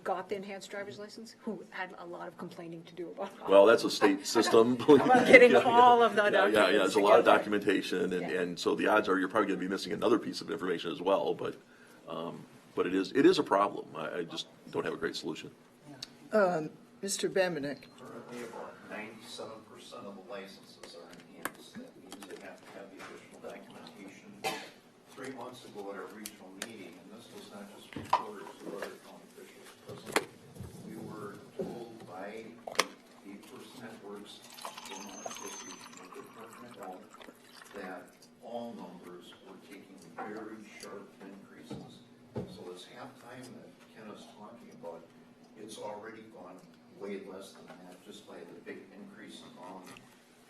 got the enhanced driver's license who had a lot of complaining to do about it. Well, that's a state system. all of the documents There's a lot of together. documentation, and so the odds are you're probably going to be missing another piece of information as well, but it is a problem. I just don't have a great solution. Mr. Bamenek. Currently, about 97% of the licenses are enhanced. That means they have to have the additional documentation. 3 months ago at our regional meeting, and this was not just reporters or other county officials present, we were told by the person that works in our association with the Department of Health that all numbers were taking very sharp increases. So this halftime that Ken is talking about, it's already gone way less than that just by the big increase in volume.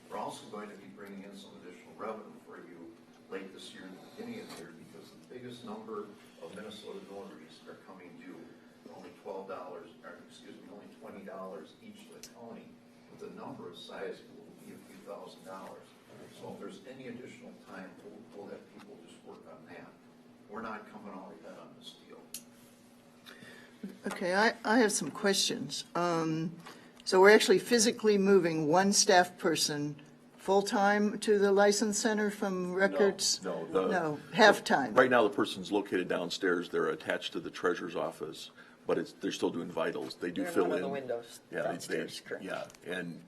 We're also going to be bringing in some additional revenue for you late this year and the beginning of the year because the biggest number of Minnesota notaries are coming due. Only $20 each to the county, but the number of size will be a few $1,000s. So if there's any additional time, we'll have people just work on that. We're not coming all ahead on this deal. Okay, I have some questions. So we're actually physically moving one staff person full-time to the license center from records? No, half-time. Right now, the person's located downstairs. They're attached to the treasurer's office, but they're still doing vitals. They do fill in. One of the windows downstairs, correct. Yeah, and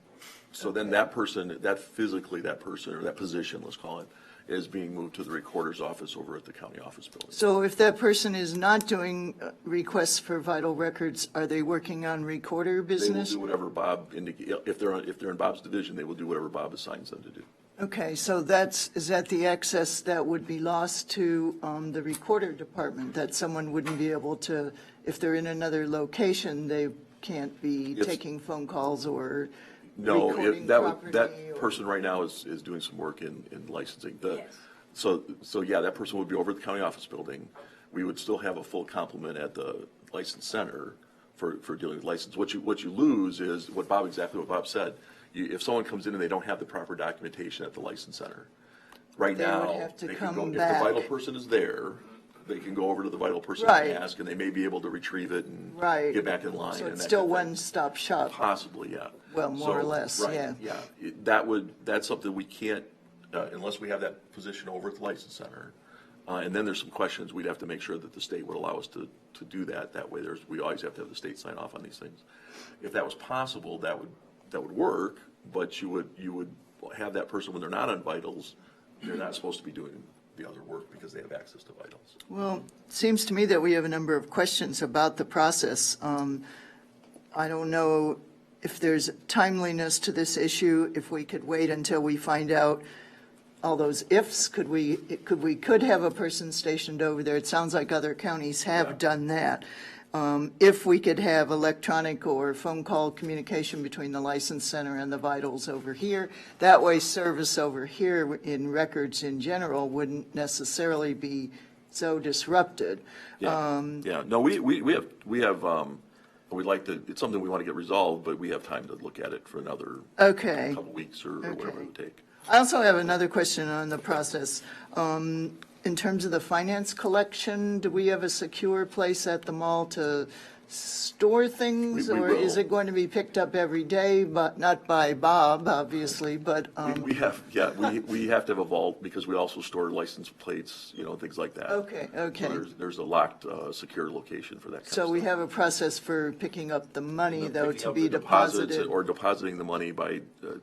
so then that person, that person, or that position, let's call it, is being moved to the recorder's office over at the county office building. So if that person is not doing requests for vital records, are they working on recorder business? They will do whatever Bob if they're in Bob's division, they will do whatever Bob assigns them to do. Okay, so is that the access that would be lost to the recorder department, that someone wouldn't be able to, if they're in another location, they can't be taking phone calls or recording property? That person right now is doing some work in licensing. So yeah, that person would be over at the county office building. We would still have a full complement at the license center for dealing with license. What you lose is exactly what Bob said. If someone comes in and they don't have the proper documentation at the license center, right now, if the vital person is there, they can go over to the vital person and ask, and they may be able to retrieve it and get back in line. So it's still one-stop shop. Possibly, yeah. Well, more or less, yeah. Yeah, that's something we can't, unless we have that position over at the license center. And then there's some questions we'd have to make sure that the state would allow us to do that. That way, we always have to have the state sign off on these things. If that was possible, that would work, but you would have that person when they're not on vitals, they're not supposed to be doing the other work because they have access to vitals. Well, it seems to me that we have a number of questions about the process. I don't know if there's timeliness to this issue, if we could wait until we find out all those ifs. Could we have a person stationed over there? It sounds like other counties have done that. If we could have electronic or phone call communication between the license center and the vitals over here, that way service over here in records in general wouldn't necessarily be so disrupted. No, we have we'd like to, it's something we want to get resolved, but we have time to look at it for another couple weeks or whatever it would take. I also have another question on the process. In terms of the finance collection, do we have a secure place at the mall to store things? We or will. is it going to be picked up every day, but not by Bob, obviously, but? We have to have a vault because we also store license plates, things like that. Okay. So there's a locked, secure location for that kind of stuff. So we have a process for picking up the money, though, Picking to up be the deposits deposited. or depositing the money by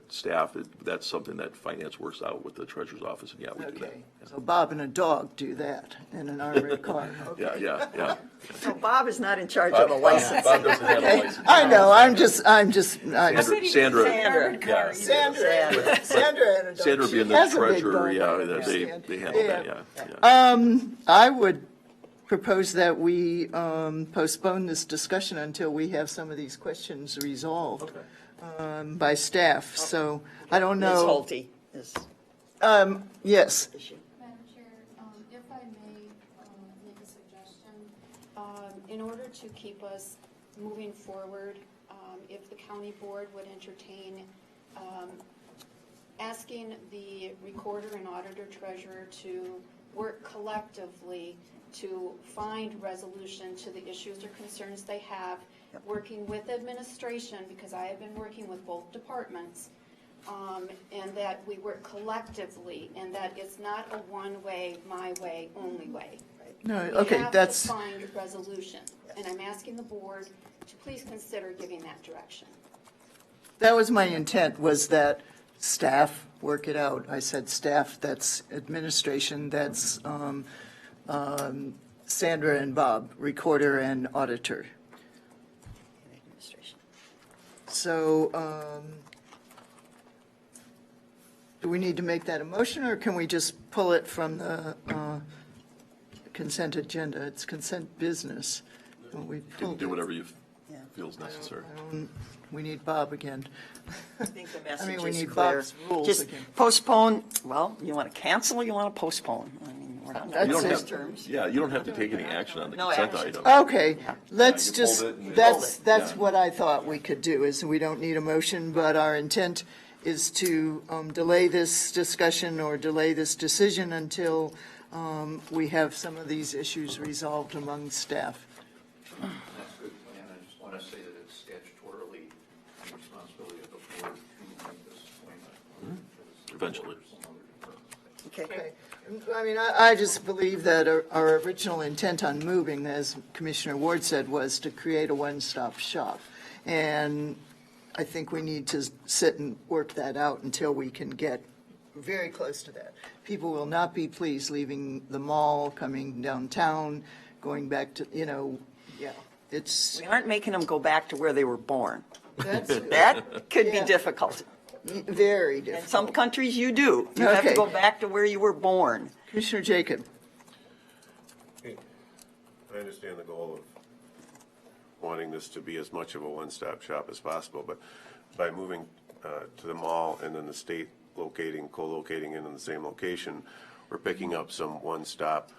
staff. That's something that finance works out with the treasurer's office, and we do that. Okay, so Bob and a dog do that in an armored car. Okay. Yeah. So Bob is not in charge of a license. Bob doesn't have a license. I know, Sandra and a dog. Sandra being the treasurer, they handle that, yeah. I would propose that we postpone this discussion until we have some of these questions resolved by staff. So I don't Ms. know. Holte is Yes. issue. Madam Chair, if I may make a suggestion, in order to keep us moving forward, if the county board would entertain asking the recorder and auditor treasurer to work collectively to find resolution to the issues or concerns they have, working with administration, because I have been working with both departments, and that we work collectively, and that it's not a one-way, my way, only way. No, We okay, have that's, to find resolution, and I'm asking the board to please consider giving that direction. that was my intent, was that staff work it out. I said staff, that's administration, that's Sandra and Bob, recorder and auditor. Administration. So, do we need to make that a motion, or can we just pull it from the consent agenda? It's consent business. We You can pulled do it. whatever you Yeah. feel is necessary. We need Bob again. I think the message I mean, we is need clear. Bob's rules Just again. postpone, well, you want to cancel or you want to postpone? I mean, we're not That's in You don't it. those have, terms. yeah, you don't have to take any action on the No consent action. item. Okay, let's you just, pulled it and- that's Pulled it. what I thought we could do, is we don't need a motion, but our intent is to delay this discussion or delay this decision until we have some of these issues resolved among staff. That's a good plan. I just want to say that it's statutorily the responsibility of the board to make this appointment. Eventually. Okay. I mean, I just believe that our original intent on moving, as Commissioner Ward said, was to create a one-stop shop. And I think we need to sit and work that out until we can get very close to that. People will not be pleased leaving the mall, coming downtown, going back to, it's, We aren't making them go back to where they were born. that's That could be Yeah. difficult. very In difficult. some countries, you do. You have to Okay. go back to where you were born. Commissioner Jacob, I understand the goal of wanting this to be as much of a one-stop shop as possible, but by moving to the mall and then the state co-locating in the same location, we're picking up some one-stop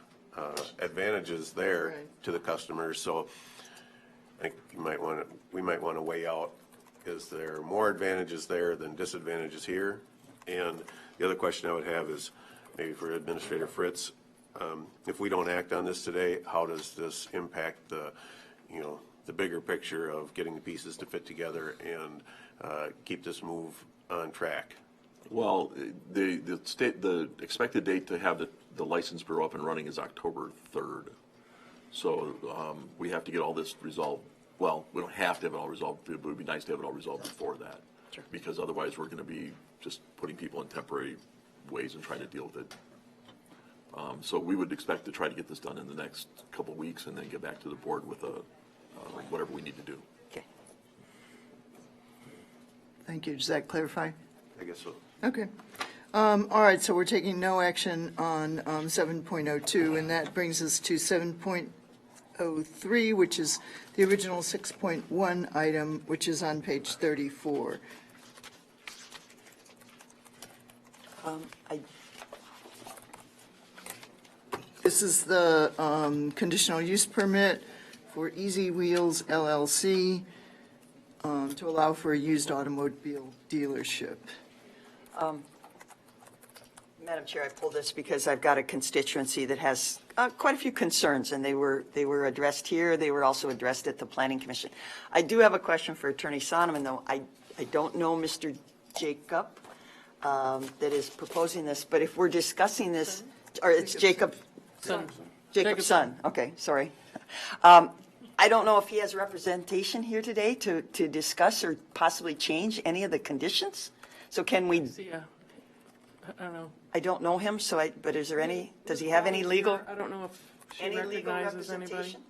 advantages there Right. to the customers. So I think we might want to weigh out, is there more advantages there than disadvantages here? And the other question I would have is, maybe for Administrator Fritz, if we don't act on this today, how does this impact the bigger picture of getting the pieces to fit together and keep this move on track? Well, the expected date to have the license bureau up and running is October 3rd. So we have to get all this resolved. Well, we don't have to have it all resolved, but it would be nice to have it all resolved before that. Because otherwise, we're going to be just putting people in temporary ways and trying to deal with it. So we would expect to try to get this done in the next couple of weeks and then get back to the board with whatever we need to do. Okay. thank you. Does that clarify? I guess so. Okay. All right, so we're taking no action on 7.02, and that brings us to 7.03, which is the original 6.1 item, which is on page 34. This is the conditional use permit for Easy Wheels LLC to allow for a used automobile dealership. Madam Chair, I pulled this because I've got a constituency that has quite a few concerns, and they were addressed here. They were also addressed at the Planning Commission. I do have a question for Attorney Sonneman, though. I don't know Mr. Jacob that is proposing this, but if we're discussing this, or it's Jacob's son. Okay, sorry. I don't know if he has representation here today to discuss or possibly change any of the conditions. So can we? Yeah, I don't know. I don't know him, but is there any, does he have any legal, I don't know if she any legal recognizes anybody. representation?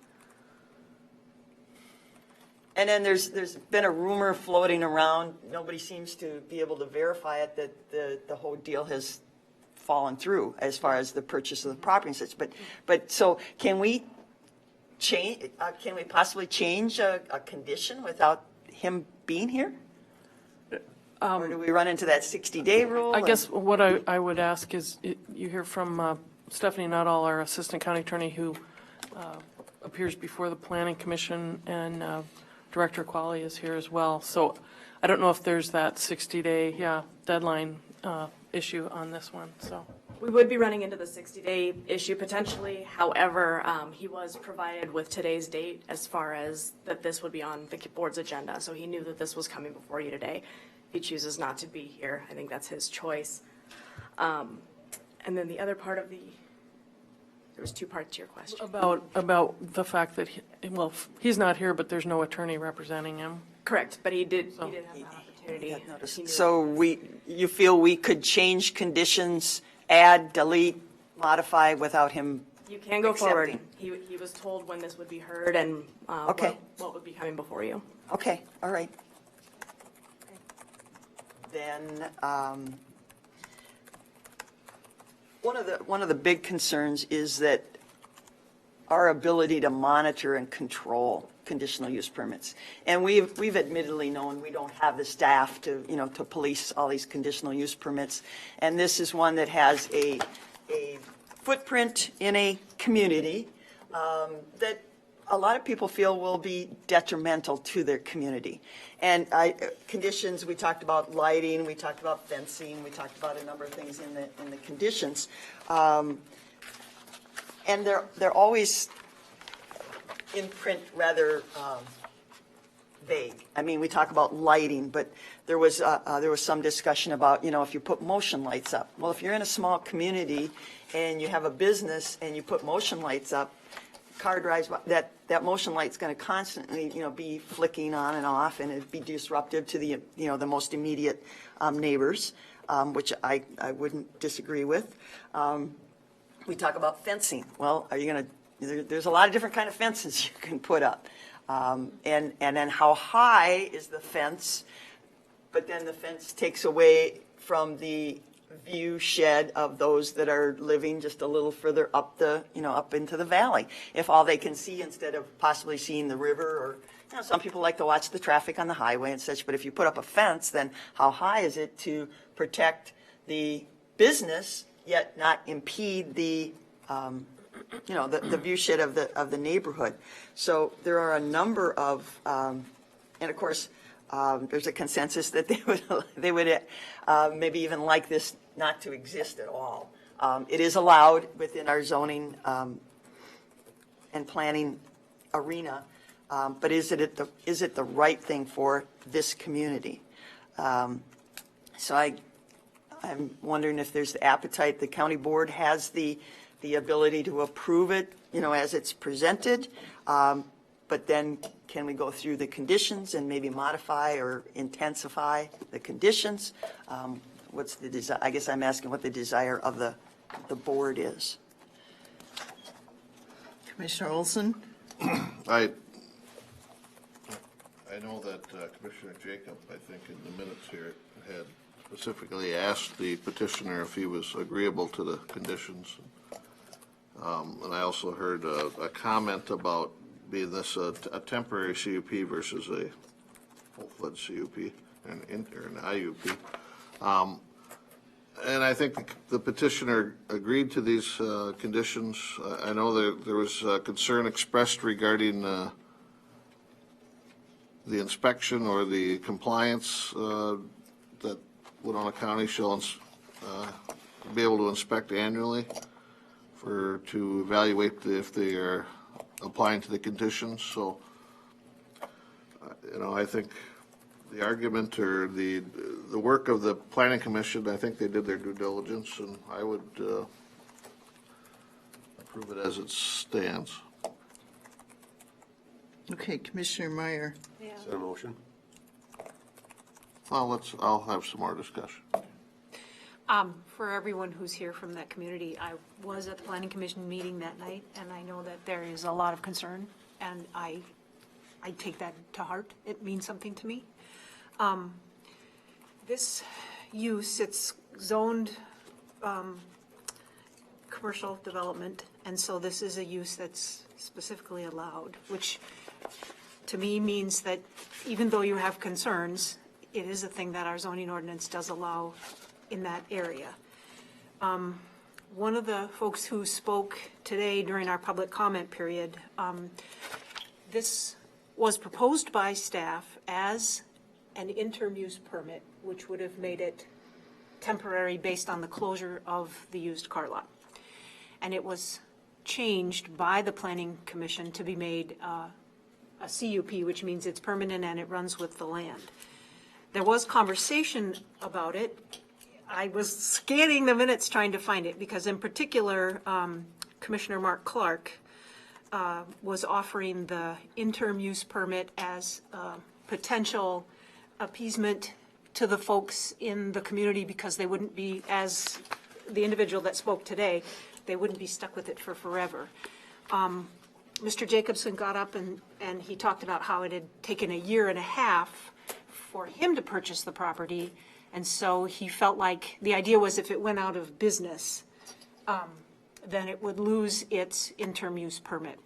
And then there's been a rumor floating around, nobody seems to be able to verify it, that the whole deal has fallen through as far as the purchase of the property and such. But so can we change, can we possibly change a condition without him being here? Or do we run into that 60-day rule? I guess what I would ask is, you hear from Stephanie Nuttall, our Assistant County Attorney, who appears before the Planning Commission, and Director Qualley is here as well. So I don't know if there's that 60-day, deadline issue on this one, so. We would be running into the 60-day issue potentially. However, he was provided with today's date as far as that this would be on the board's agenda. So he knew that this was coming before you today. If he chooses not to be here, I think that's his choice. And then the other part of there was two parts to your question. About the fact that, he's not here, but there's no attorney representing him. Correct, but he did have that opportunity. He knew So you feel we could change conditions, add, delete, modify without him? You can go forward. accepting? He was told when this would be heard and Okay. what would be coming before you. Okay, all right. Then, one of the big concerns is that our ability to monitor and control conditional use permits. And we've admittedly known we don't have the staff to police all these conditional use permits. And this is one that has a footprint in a community that a lot of people feel will be detrimental to their community. And conditions, we talked about lighting, we talked about fencing, we talked about a number of things in the conditions. And they're always in print rather vague. I mean, we talk about lighting, but there was some discussion about, if you put motion lights up. Well, if you're in a small community and you have a business and you put motion lights up, car drives by, that motion light's going to constantly, be flicking on and off, and it'd be disruptive to the, the most immediate neighbors, which I wouldn't disagree with. We talk about fencing. Well, are you going to? There's a lot of different kind of fences you can put up, and then how high is the fence? But then the fence takes away from the view shed of those that are living just a little further up up into the valley. If all they can see, instead of possibly seeing the river, or some people like to watch the traffic on the highway and such. But if you put up a fence, then how high is it to protect the business yet not impede the the view shed of the neighborhood? So there are a number of, and of course, there's a consensus that they would maybe even like this not to exist at all. It is allowed within our zoning and planning arena, but is it the right thing for this community? So I'm wondering if there's the appetite. The county board has the ability to approve it, as it's presented. But then can we go through the conditions and maybe modify or intensify the conditions? What's the desire? I guess I'm asking what the desire of the board is. Commissioner Olson? I know that Commissioner Jacob, I think in the minutes here, had specifically asked the petitioner if he was agreeable to the conditions. And I also heard a comment about being this a temporary CUP versus a full-fledged CUP or an IUP. And I think the petitioner agreed to these conditions. I know there was concern expressed regarding the inspection or the compliance that Winona County shall be able to inspect annually to evaluate if they are applying to the conditions. So, I think the argument or the work of the Planning Commission, I think they did their due diligence, and I would approve it as it stands. Okay, Commissioner Meyer. Is that a motion? Well, I'll have some more discussion. For everyone who's here from that community, I was at the Planning Commission meeting that night, and I know that there is a lot of concern, and I take that to heart. It means something to me. This use, it's zoned commercial development, and so this is a use that's specifically allowed, which to me means that even though you have concerns, it is a thing that our zoning ordinance does allow in that area. One of the folks who spoke today during our public comment period, this was proposed by staff as an interim use permit, which would have made it temporary based on the closure of the used car lot. And it was changed by the Planning Commission to be made a CUP, which means it's permanent and it runs with the land. There was conversation about it. I was scanning the minutes trying to find it, because in particular, Commissioner Mark Clark was offering the interim use permit as a potential appeasement to the folks in the community, because they wouldn't be, as the individual that spoke today, they wouldn't be stuck with it for forever. Mr. Jacobson got up and he talked about how it had taken a year and a half for him to purchase the property. And so he felt like the idea was if it went out of business, then it would lose its interim use permit.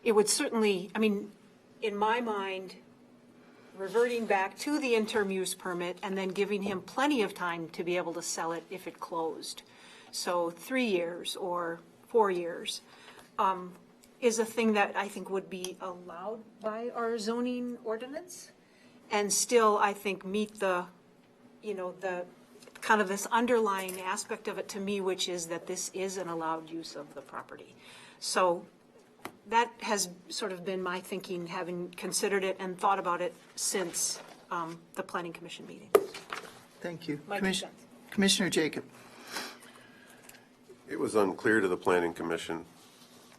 It would certainly, I mean, in my mind, reverting back to the interim use permit and then giving him plenty of time to be able to sell it if it closed. So 3 years or 4 years is a thing that I think would be allowed by our zoning ordinance, and still, I think, meet the, the kind of this underlying aspect of it to me, which is that this is an allowed use of the property. So that has sort of been my thinking, having considered it and thought about it since the Planning Commission meeting. Thank you. My 2 cents. Commissioner Jacob. It was unclear to the Planning Commission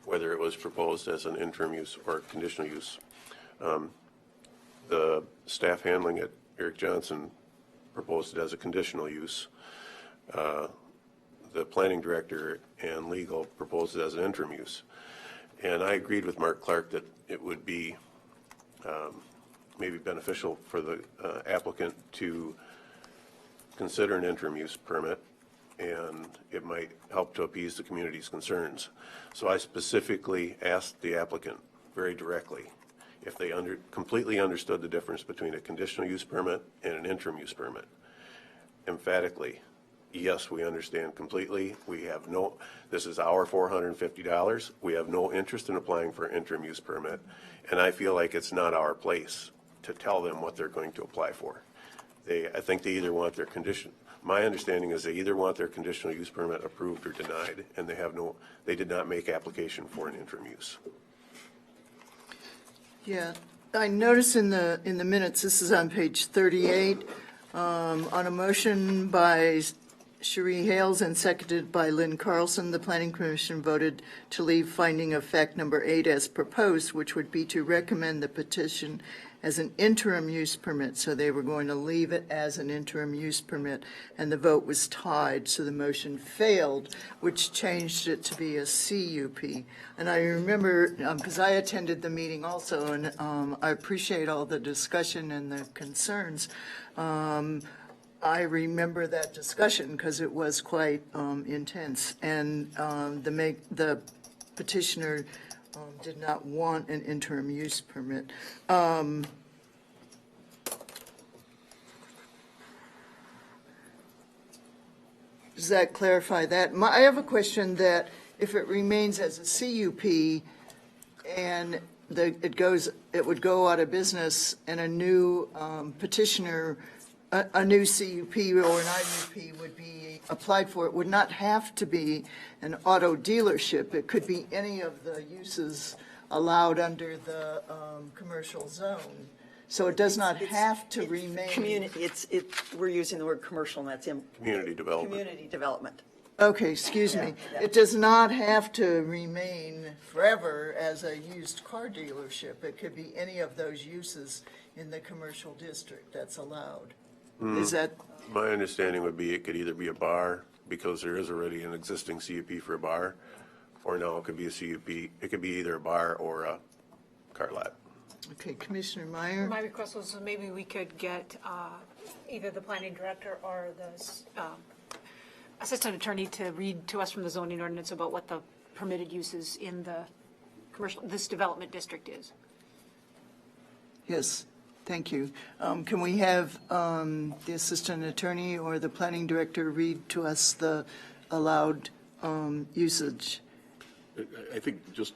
whether it was proposed as an interim use or conditional use. The staff handling it, Eric Johnson, proposed it as a conditional use. The planning director and legal proposed it as an interim use. And I agreed with Mark Clark that it would be maybe beneficial for the applicant to consider an interim use permit, and it might help to appease the community's concerns. So I specifically asked the applicant very directly if they completely understood the difference between a conditional use permit and an interim use permit. Emphatically, yes, we understand completely. We have this is our $450. We have no interest in applying for an interim use permit, and I feel like it's not our place to tell them what they're going to apply for. I think they either want their my understanding is they either want their conditional use permit approved or denied, and they did not make application for an interim use. Yeah, I notice in the minutes, this is on page 38, on a motion by Cherie Hales and seconded by Lynn Carlson, the Planning Commission voted to leave finding of fact number 8 as proposed, which would be to recommend the petition as an interim use permit. So they were going to leave it as an interim use permit, and the vote was tied, so the motion failed, which changed it to be a CUP. And I remember, because I attended the meeting also, and I appreciate all the discussion and the concerns. I remember that discussion because it was quite intense, and the petitioner did not want an interim use permit. Does that clarify that? I have a question that if it remains as a CUP and it would go out of business and a new petitioner, a new CUP or an IUP would be applied for, it would not have to be an auto dealership. It could be any of the uses allowed under the commercial zone. So it does not have to remain. Community, we're using the word commercial, and that's in Community development. community development. Okay, excuse me. It does not have to remain forever as a used car dealership. It could be any of those uses in the commercial district that's allowed. Is that? My understanding would be it could either be a bar, because there is already an existing CUP for a bar, or no, it could be a CUP. It could be either a bar or a car lot. Okay, Commissioner Meyer? My request was maybe we could get either the planning director or the assistant attorney to read to us from the zoning ordinance about what the permitted uses in the this development district is. Yes, thank you. Can we have the assistant attorney or the planning director read to us the allowed usage? I think just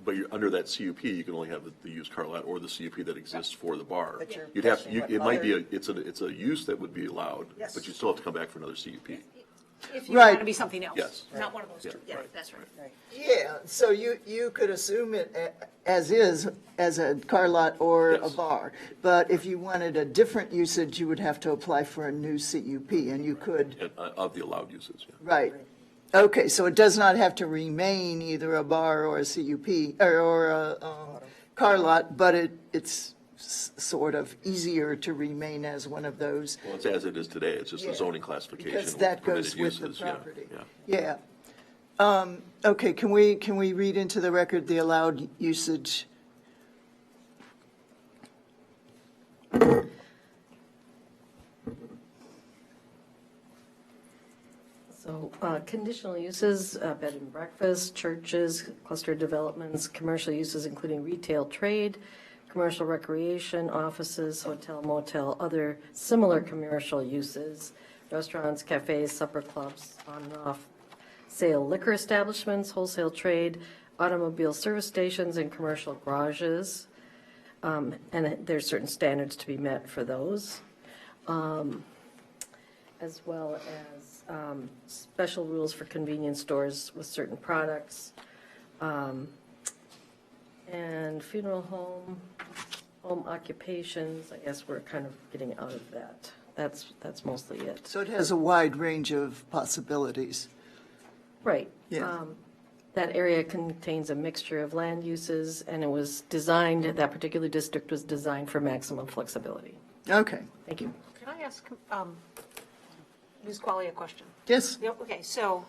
but you're, under that CUP, you can only have the used car lot or the CUP that exists for the bar. But you're You'd have, questioning what it might be other- it's a use that would be allowed, Yes. but you still have to come back for another CUP. If you Right. want to be something else. Yes. Not one of those two. Yeah, Yeah, right. that's right. Right. Yeah, so you could assume it as is, as a car lot or a Yes. bar. But if you wanted a different usage, you would have to apply for a new CUP, and you could, And, of the allowed uses, yeah. right. Okay, so it does not have to remain either a bar or a CUP, or a car lot, but it's sort of easier to remain as one of those. Well, it's as it is today, it's just Yeah. a zoning classification. Because with that permitted goes with the uses, yeah, property. yeah. Yeah. Okay, can we read into the record the allowed usage? So, conditional uses, bed and breakfast, churches, cluster developments, commercial uses including retail trade, commercial recreation, offices, hotel, motel, other similar commercial uses, restaurants, cafes, supper clubs, on and off sale liquor establishments, wholesale trade, automobile service stations, and commercial garages. And there's certain standards to be met for those, as well as special rules for convenience stores with certain products, and funeral home occupations. I guess we're kind of getting out of that. That's mostly it. So it has a wide range of possibilities. Right. Yeah. That area contains a mixture of land uses, and it was designed, that particular district was designed for maximum flexibility. Okay, Thank you. Can I ask Ms. Qualley a question? yes, Yep, okay, so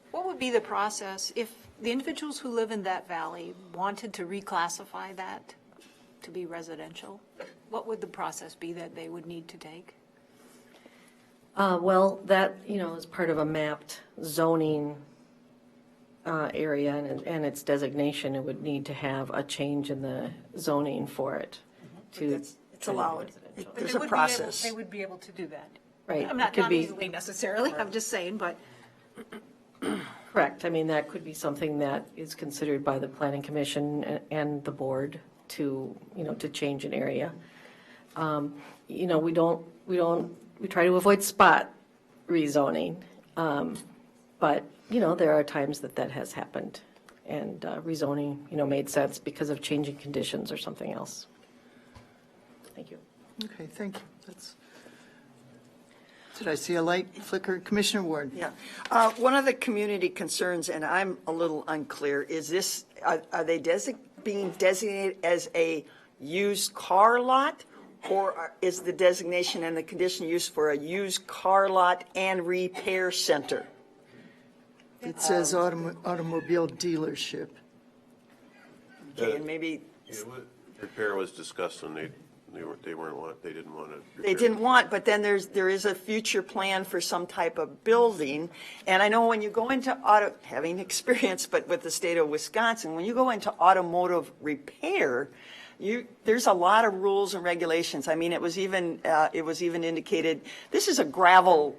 what would be the process if the individuals who live in that valley wanted to reclassify that to be residential? What would the process be that they would need to take? Well, that, is part of a mapped zoning area and its designation. It would need to have a change in the zoning for it to. It's turn it allowed. residential. There's They a would be able- process. They would be able to do that. Right. I'm It not could be- easily necessarily, I'm just saying, but Correct. I mean, that could be something that is considered by the planning commission and the board to, to change an area. We try to avoid spot rezoning. But, there are times that has happened and rezoning, made sense because of changing conditions or something else. Thank you. okay, thank you. Did I see a light flicker? Commissioner Ward? Yeah. One of the community concerns, and I'm a little unclear, is this, are they being designated as a used car lot? Or is the designation and the conditional use for a used car lot and repair center? It says automobile dealership. Okay, and maybe Repair was discussed and they didn't want to. they didn't want, but then there is a future plan for some type of building. And I know when you go into having experience, but with the state of Wisconsin, when you go into automotive repair, there's a lot of rules and regulations. I mean, it was even indicated, this is a gravel,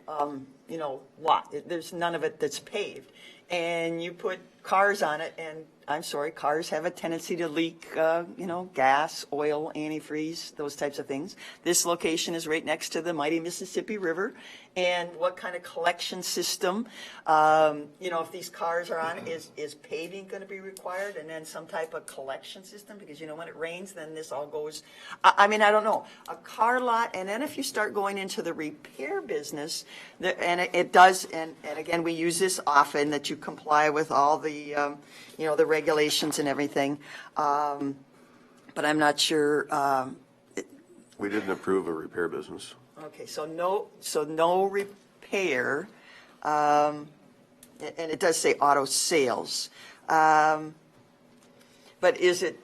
lot. There's none of it that's paved. And you put cars on it, and I'm sorry, cars have a tendency to leak, gas, oil, antifreeze, those types of things. This location is right next to the mighty Mississippi River. And what kind of collection system, if these cars are on, is paving going to be required? And then some type of collection system? Because, when it rains, then this all goes, I don't know. A car lot, and then if you start going into the repair business, and it does, and again, we use this often, that you comply with all the, the regulations and everything. But I'm not sure, We didn't approve a repair business. okay, so no repair, and it does say auto sales. But is it,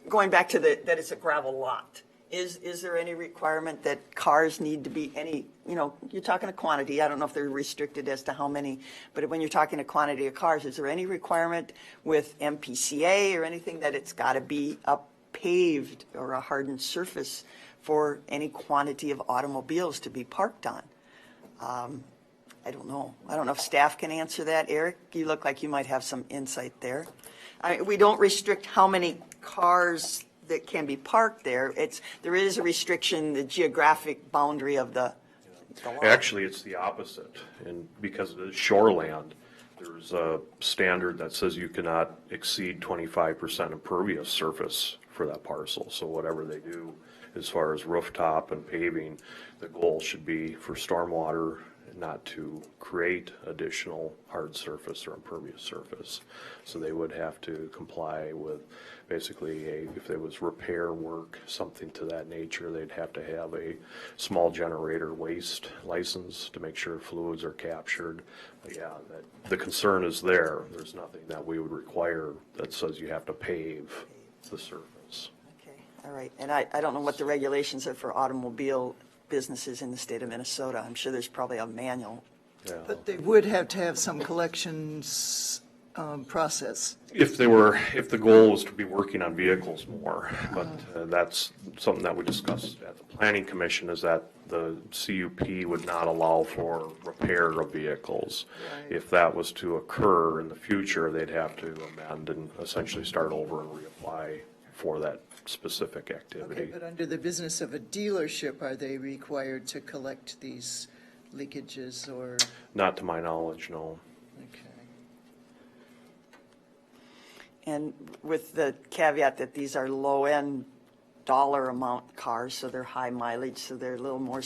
going back to that it's a gravel lot, is there any requirement that cars need to be you're talking a quantity, I don't know if they're restricted as to how many, but when you're talking a quantity of cars, is there any requirement with MPCA or anything that it's got to be a paved or a hardened surface for any quantity of automobiles to be parked on? I don't know. I don't know if staff can answer that. Eric, you look like you might have some insight there. we don't restrict how many cars that can be parked there. There is a restriction, the geographic boundary of the lot. Actually, it's the opposite, and because of the shoreland, there's a standard that says you cannot exceed 25% impervious surface for that parcel. So whatever they do as far as rooftop and paving, the goal should be for stormwater not to create additional hard surface or impervious surface. So they would have to comply with basically if there was repair work, something to that nature, they'd have to have a small generator waste license to make sure fluids are captured. But yeah, the concern is there. There's nothing that we would require that says you have to pave the surface. Okay, all right. And I don't know what the regulations are for automobile businesses in the state of Minnesota. I'm sure there's probably a manual. Yeah. But they would have to have some collections process. If the goal was to be working on vehicles more, but that's something that we discussed at the Planning Commission, is that the CUP would not allow for repair of vehicles. Right. If that was to occur in the future, they'd have to amend and essentially start over and reapply for that specific activity. Okay, but under the business of a dealership, are they required to collect these leakages or? Not to my knowledge, no. Okay. And with the caveat that these are low-end dollar amount cars, so they're high mileage, so they're a little more,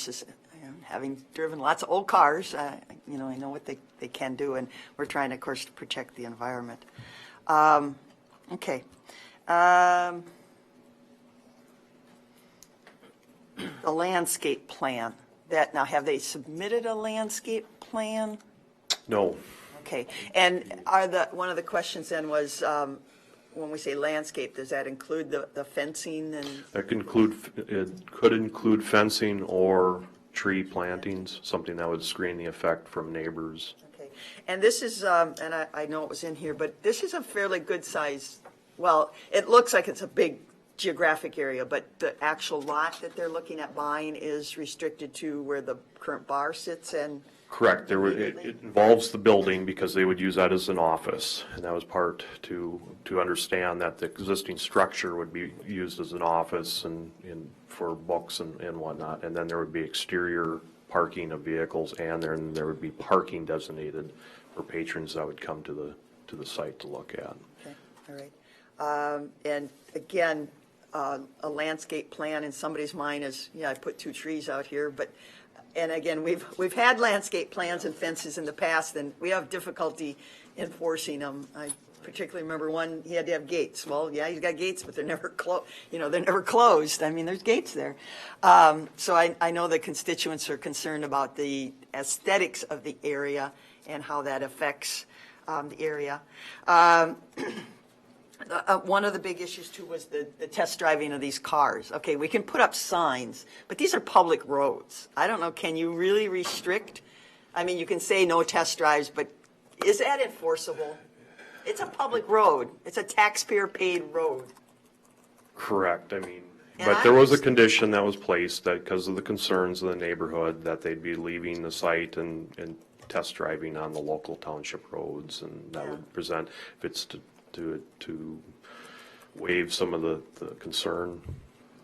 having driven lots of old cars, I know what they can do, and we're trying, of course, to protect the environment. Okay. The landscape plan, now have they submitted a landscape plan? No. Okay, and one of the questions then was, when we say landscape, does that include the fencing and? That could include fencing or tree plantings, something that would screen the effect from neighbors. Okay, and this is, and I know it was in here, but this is a fairly good size, well, it looks like it's a big geographic area, but the actual lot that they're looking at buying is restricted to where the current bar sits and? Correct. It involves the building because they would use that as an office, and that was part to understand that the existing structure would be used as an office and for books and whatnot, and then there would be exterior parking of vehicles, and then there would be parking designated for patrons that would come to the site to look at. Okay, all right. And again, a landscape plan in somebody's mind is, yeah, I put 2 trees out here, but. And again, we've had landscape plans and fences in the past, and we have difficulty enforcing them. I particularly remember one, he had to have gates. Well, yeah, he's got gates, but they're never they're never closed. I mean, there's gates there. So I know the constituents are concerned about the aesthetics of the area and how that affects the area. One of the big issues, too, was the test driving of these cars. Okay, we can put up signs, but these are public roads. I don't know, can you really restrict? I mean, you can say no test drives, but is that enforceable? It's a public road. It's a taxpayer-paid road. Correct. I mean, And but there was a condition that was placed that because of the concerns of the neighborhood, that they'd be leaving the site and test driving on the local township roads, and that would present, if it's to waive some of the concern,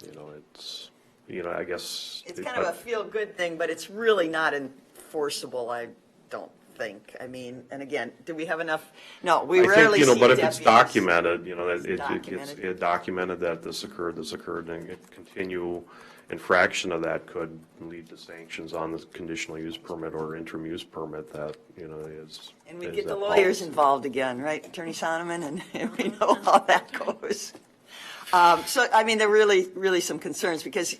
it's, I guess. It's kind of a feel-good thing, but it's really not enforceable, I don't think. I mean, and again, do we have enough? No, we rarely see but if deputies. it's documented, that Documented. it's documented that this occurred, and a continue infraction of that could lead to sanctions on the conditional use permit or interim use permit that, is. And we is get the that lawyers policy. involved again, right, Attorney Sonneman, and we know how that goes. So, I mean, there are really some concerns, because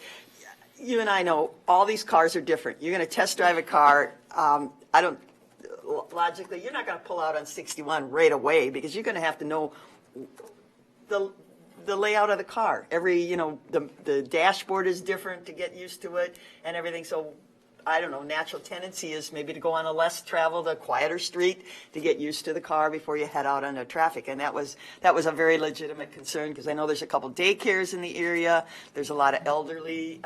you and I know all these cars are different. You're going to test drive a car. Logically, you're not going to pull out on 61 right away, because you're going to have to know the layout of the car. The dashboard is different to get used to it and everything. So I don't know, natural tendency is maybe to go on a less traveled, a quieter street to get used to the car before you head out onto traffic. And that was a very legitimate concern, because I know there's a couple daycares in the area. There's a lot of elderly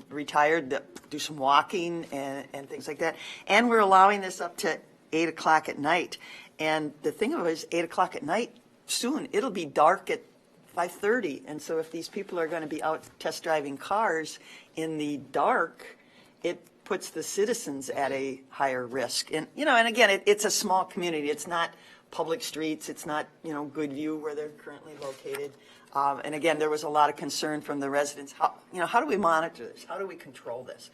retired that do some walking and things like that. And we're allowing this up to 8 o'clock at night. And the thing of it is, 8 o'clock at night, soon, it'll be dark at 5:30. And so if these people are going to be out test driving cars in the dark, it puts the citizens at a higher risk. And, and again, it's a small community. It's not public streets. It's not, Good View where they're currently located. And again, there was a lot of concern from the residents. How do we monitor this? How do we control this?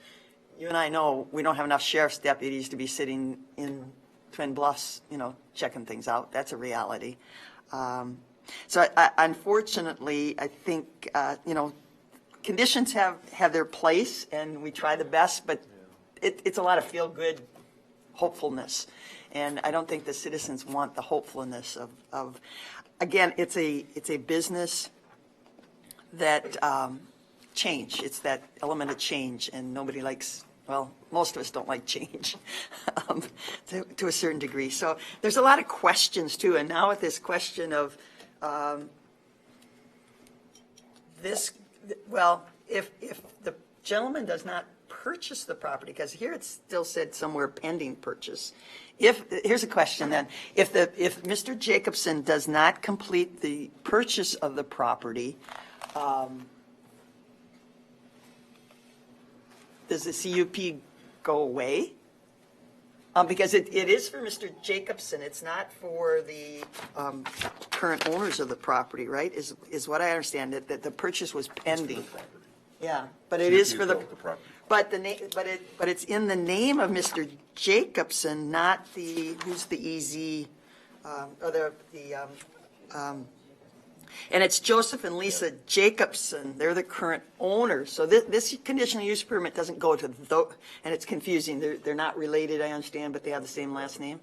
You and I know we don't have enough sheriff's deputies to be sitting in Twin Bluffs, checking things out. That's a reality. So unfortunately, I think, conditions have their place, and we try the best, but it's a lot of feel-good hopefulness. And I don't think the citizens want the hopefulness of again, it's a business that change. It's that element of change, and nobody likes, well, most of us don't like change to a certain degree. So there's a lot of questions, too. And now with this question of if the gentleman does not purchase the property, because here it still said somewhere pending purchase. Here's a question then. If Mr. Jacobson does not complete the purchase of the property, does the CUP go away? Because it is for Mr. Jacobson. It's not for the current owners of the property, right? Is what I understand, that the purchase was pending. Yeah, but it is for the property. But it's in the name of Mr. Jacobson, not who's the EZ, or and it's Joseph and Lisa Jacobson. They're the current owners. So this conditional use permit doesn't go to and it's confusing. They're not related, I understand, but they have the same last name.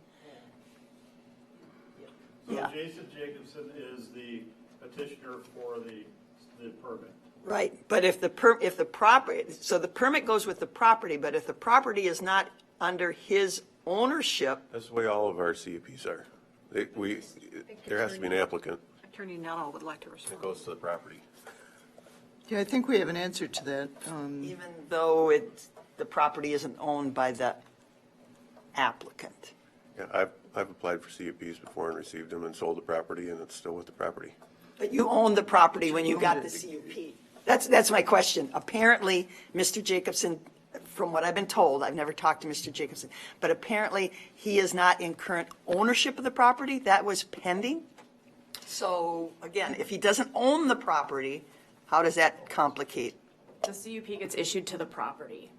So Yeah. Jason Jacobson is the petitioner for the permit. Right, but if the property, so the permit goes with the property, but if the property is not under his ownership, That's the way all of our CUPs are. There has to be an applicant Attorney Nettle would like to respond. that goes to the property. Yeah, I think we have an answer to that. even though the property isn't owned by the applicant. Yeah, I've applied for CUPs before and received them and sold the property, and it's still with the property. But you owned the property when you got the CUP. That's my question. Apparently, Mr. Jacobson, from what I've been told, I've never talked to Mr. Jacobson, but apparently he is not in current ownership of the property. That was pending. So again, if he doesn't own the property, how does that complicate? The CUP gets issued to the property.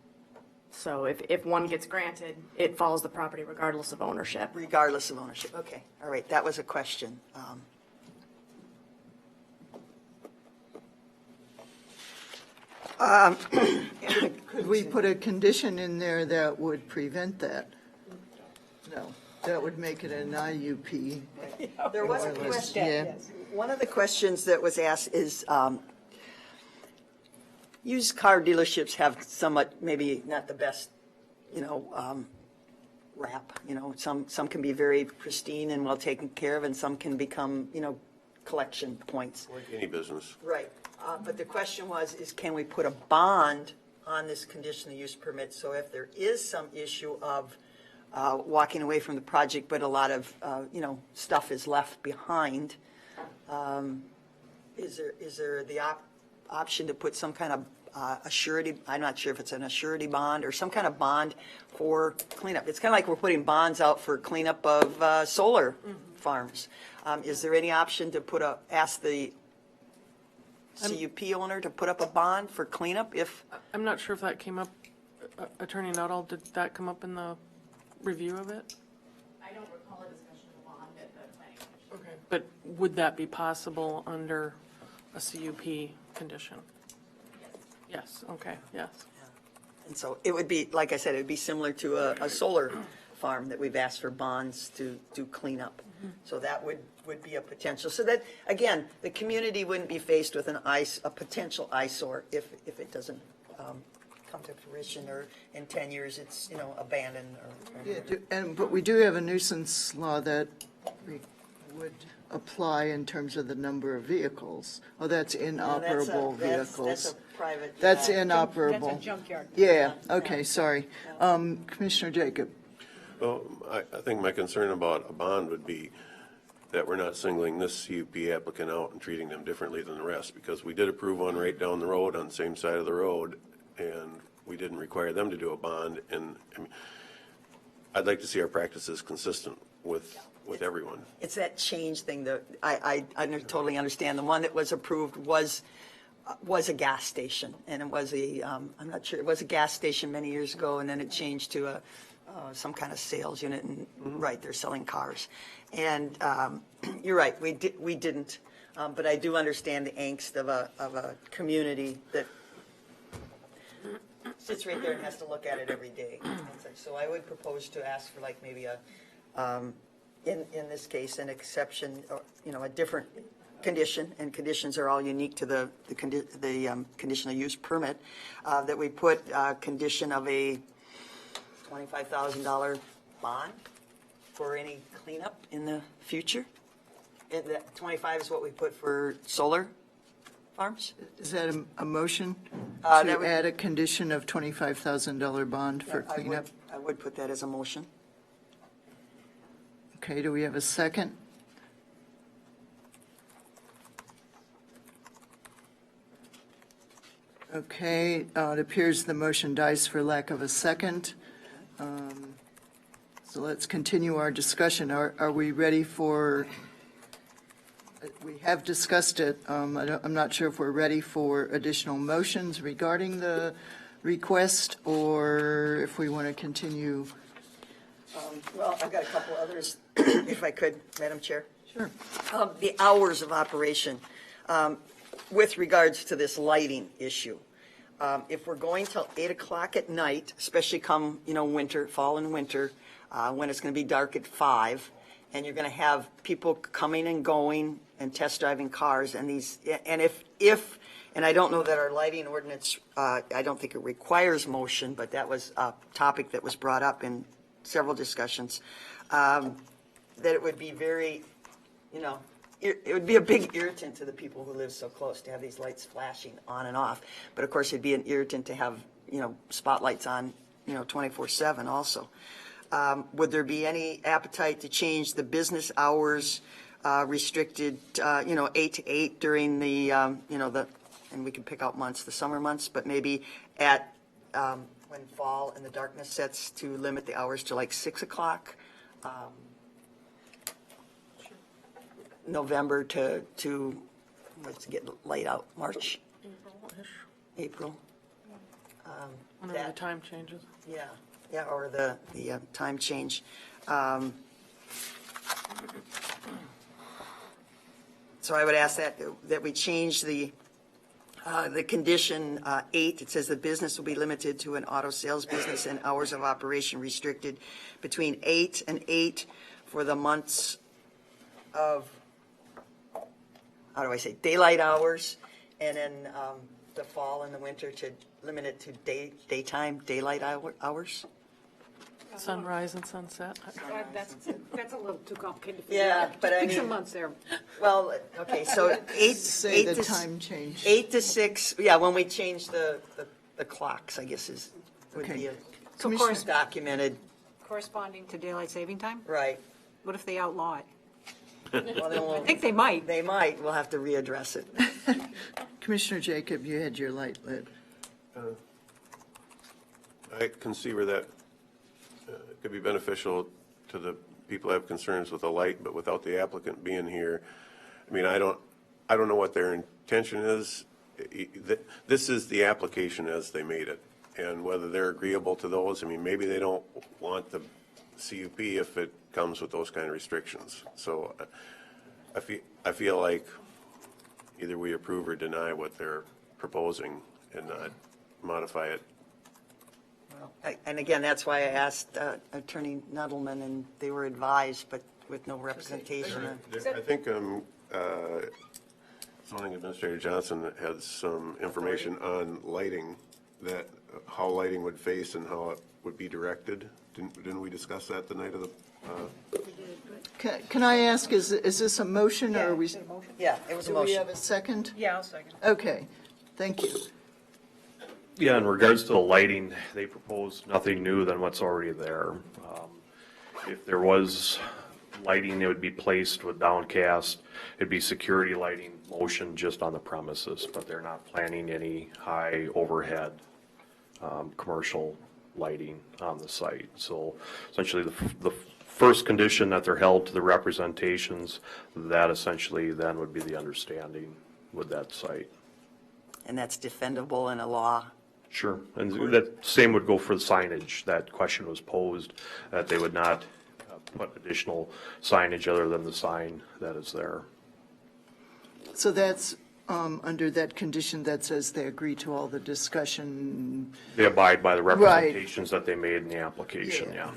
So if one gets granted, it follows the property regardless of ownership. Regardless of ownership. Okay, all right, that was a question. Could we put a condition in there that would prevent that? No, that would make it an IUP. There was a More or less, question. yeah. One of the questions that was asked is, used car dealerships have somewhat, maybe not the best, rap. Some can be very pristine and well taken care of, and some can become, collection points. Like any business. Right. But the question is can we put a bond on this conditional use permit? So if there is some issue of walking away from the project, but a lot of, stuff is left behind, is there the option to put some kind of a surety, I'm not sure if it's an surety bond or some kind of bond for cleanup? It's kind of like we're putting bonds out for cleanup of solar farms. Is there any option to ask the CUP owner to put up a bond for cleanup if? I'm not sure if that came up, Attorney Nuttall, did that come up in the review of it? I don't recall a discussion of bond at the planning commission. Okay. But would that be possible under a CUP condition? Yes, okay, yes. And so it would be, like I said, it would be similar to a solar farm that we've asked for bonds to do cleanup. So that would be a potential. So that, again, the community wouldn't be faced with a potential eyesore if it doesn't come to fruition, or in 10 years it's, abandoned or. Yeah, but we do have a nuisance law that would apply in terms of the number of vehicles. Oh, that's inoperable vehicles. That's a private. That's yeah. inoperable. That's a junkyard. Yeah, okay, sorry. Commissioner Jacob. Well, I think my concern about a bond would be that we're not singling this CUP applicant out and treating them differently than the rest, because we did approve one right down the road on the same side of the road, and we didn't require them to do a bond, and I mean, I'd like to see our practices consistent with everyone. It's that change thing that I totally understand. The one that was approved was a gas station, and it was I'm not sure, it was a gas station many years ago, and then it changed to some kind of sales unit, and right, they're selling cars. And you're right, we didn't, but I do understand the angst of a community that sits right there and has to look at it every day. So I would propose to ask for like maybe in this case, an exception, or, a different condition, and conditions are all unique to the conditional use permit, that we put condition of a $25,000 bond for any cleanup in the future. And that 25 is what we put for solar farms. Is that a motion That to would- add a condition of $25,000 bond for Yeah, cleanup? I would put that as a motion. Okay, do we have a second? Okay, it appears the motion dies for lack of a second. So let's continue our discussion. Are we ready for, we have discussed it. I'm not sure if we're ready for additional motions regarding the request, or if we want to continue. Well, I've got a couple others, if I could, Madam Chair. Sure. The hours of operation, with regards to this lighting issue. If we're going till 8 o'clock at night, especially come, winter, fall and winter, when it's going to be dark at 5, and you're going to have people coming and going and test driving cars, and and I don't know that our lighting ordinance, I don't think it requires motion, but that was a topic that was brought up in several discussions, that it would be very, it would be a big irritant to the people who live so close to have these lights flashing on and off. But of course, it'd be an irritant to have, spotlights on, 24/7 also. Would there be any appetite to change the business hours restricted, 8 to 8 during the, and we can pick out months, the summer months, but maybe at, when fall and the darkness sets, to limit the hours to like 6 o'clock? November to let's get light out, March, April. Whenever the time changes. Yeah, or the time change. So I would ask that we change the condition 8. It says the business will be limited to an auto sales business and hours of operation restricted between 8 and 8 for the months of, how do I say, daylight hours, and then the fall and the winter to limit it to daytime, daylight hours. Sunrise and sunset. That's a little too complicated. Yeah, but I Pick mean, some months there. well, okay, so eight Say the to time change. 8 to 6. Yeah, when we change the clocks, I guess would be Okay. a So of course, documented, corresponding to daylight saving time? right? What if they outlaw it? Well, then I think they might. they might. We'll have to readdress it. Commissioner Jacob, you had your light lit. I can see where that could be beneficial to the people who have concerns with the light, but without the applicant being here, I mean, I don't know what their intention is. This is the application as they made it, and whether they're agreeable to those, I mean, maybe they don't want the CUP if it comes with those kind of restrictions. So I feel like either we approve or deny what they're proposing and not modify it. And again, that's why I asked Attorney Nudelman, and they were advised, but with no representation. I think Zoning Administrator Johnson had some information on lighting, that how lighting would face and how it would be directed. Didn't we discuss that the night of the? Can I ask, is this a motion, or are we? Yeah, it was a Do we motion. have a second? Yeah, I'll second. Okay, thank you. Yeah, in regards to the lighting, they proposed nothing new than what's already there. If there was lighting that would be placed with downcast. It'd be security lighting motion just on the premises, but they're not planning any high overhead commercial lighting on the site. So essentially, the first condition that they're held to the representations, that essentially then would be the understanding with that site. And that's defendable in a law. Sure, and that same would go for the signage. That question was posed, that they would not put additional signage other than the sign that is there. So that's under that condition that says they agree to all the discussion. They abide by the representations that they made in the application, yeah.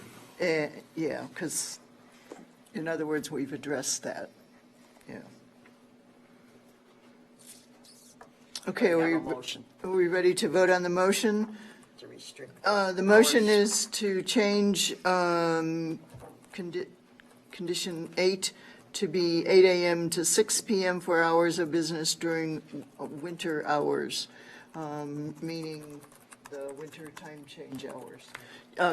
Yeah, because, in other words, we've addressed that, yeah. Okay, We have a motion are we ready to vote on the motion? to restrict. The motion is to change condition 8 to be 8 a.m. to 6 p.m. for hours of business during winter hours, meaning the winter time change hours.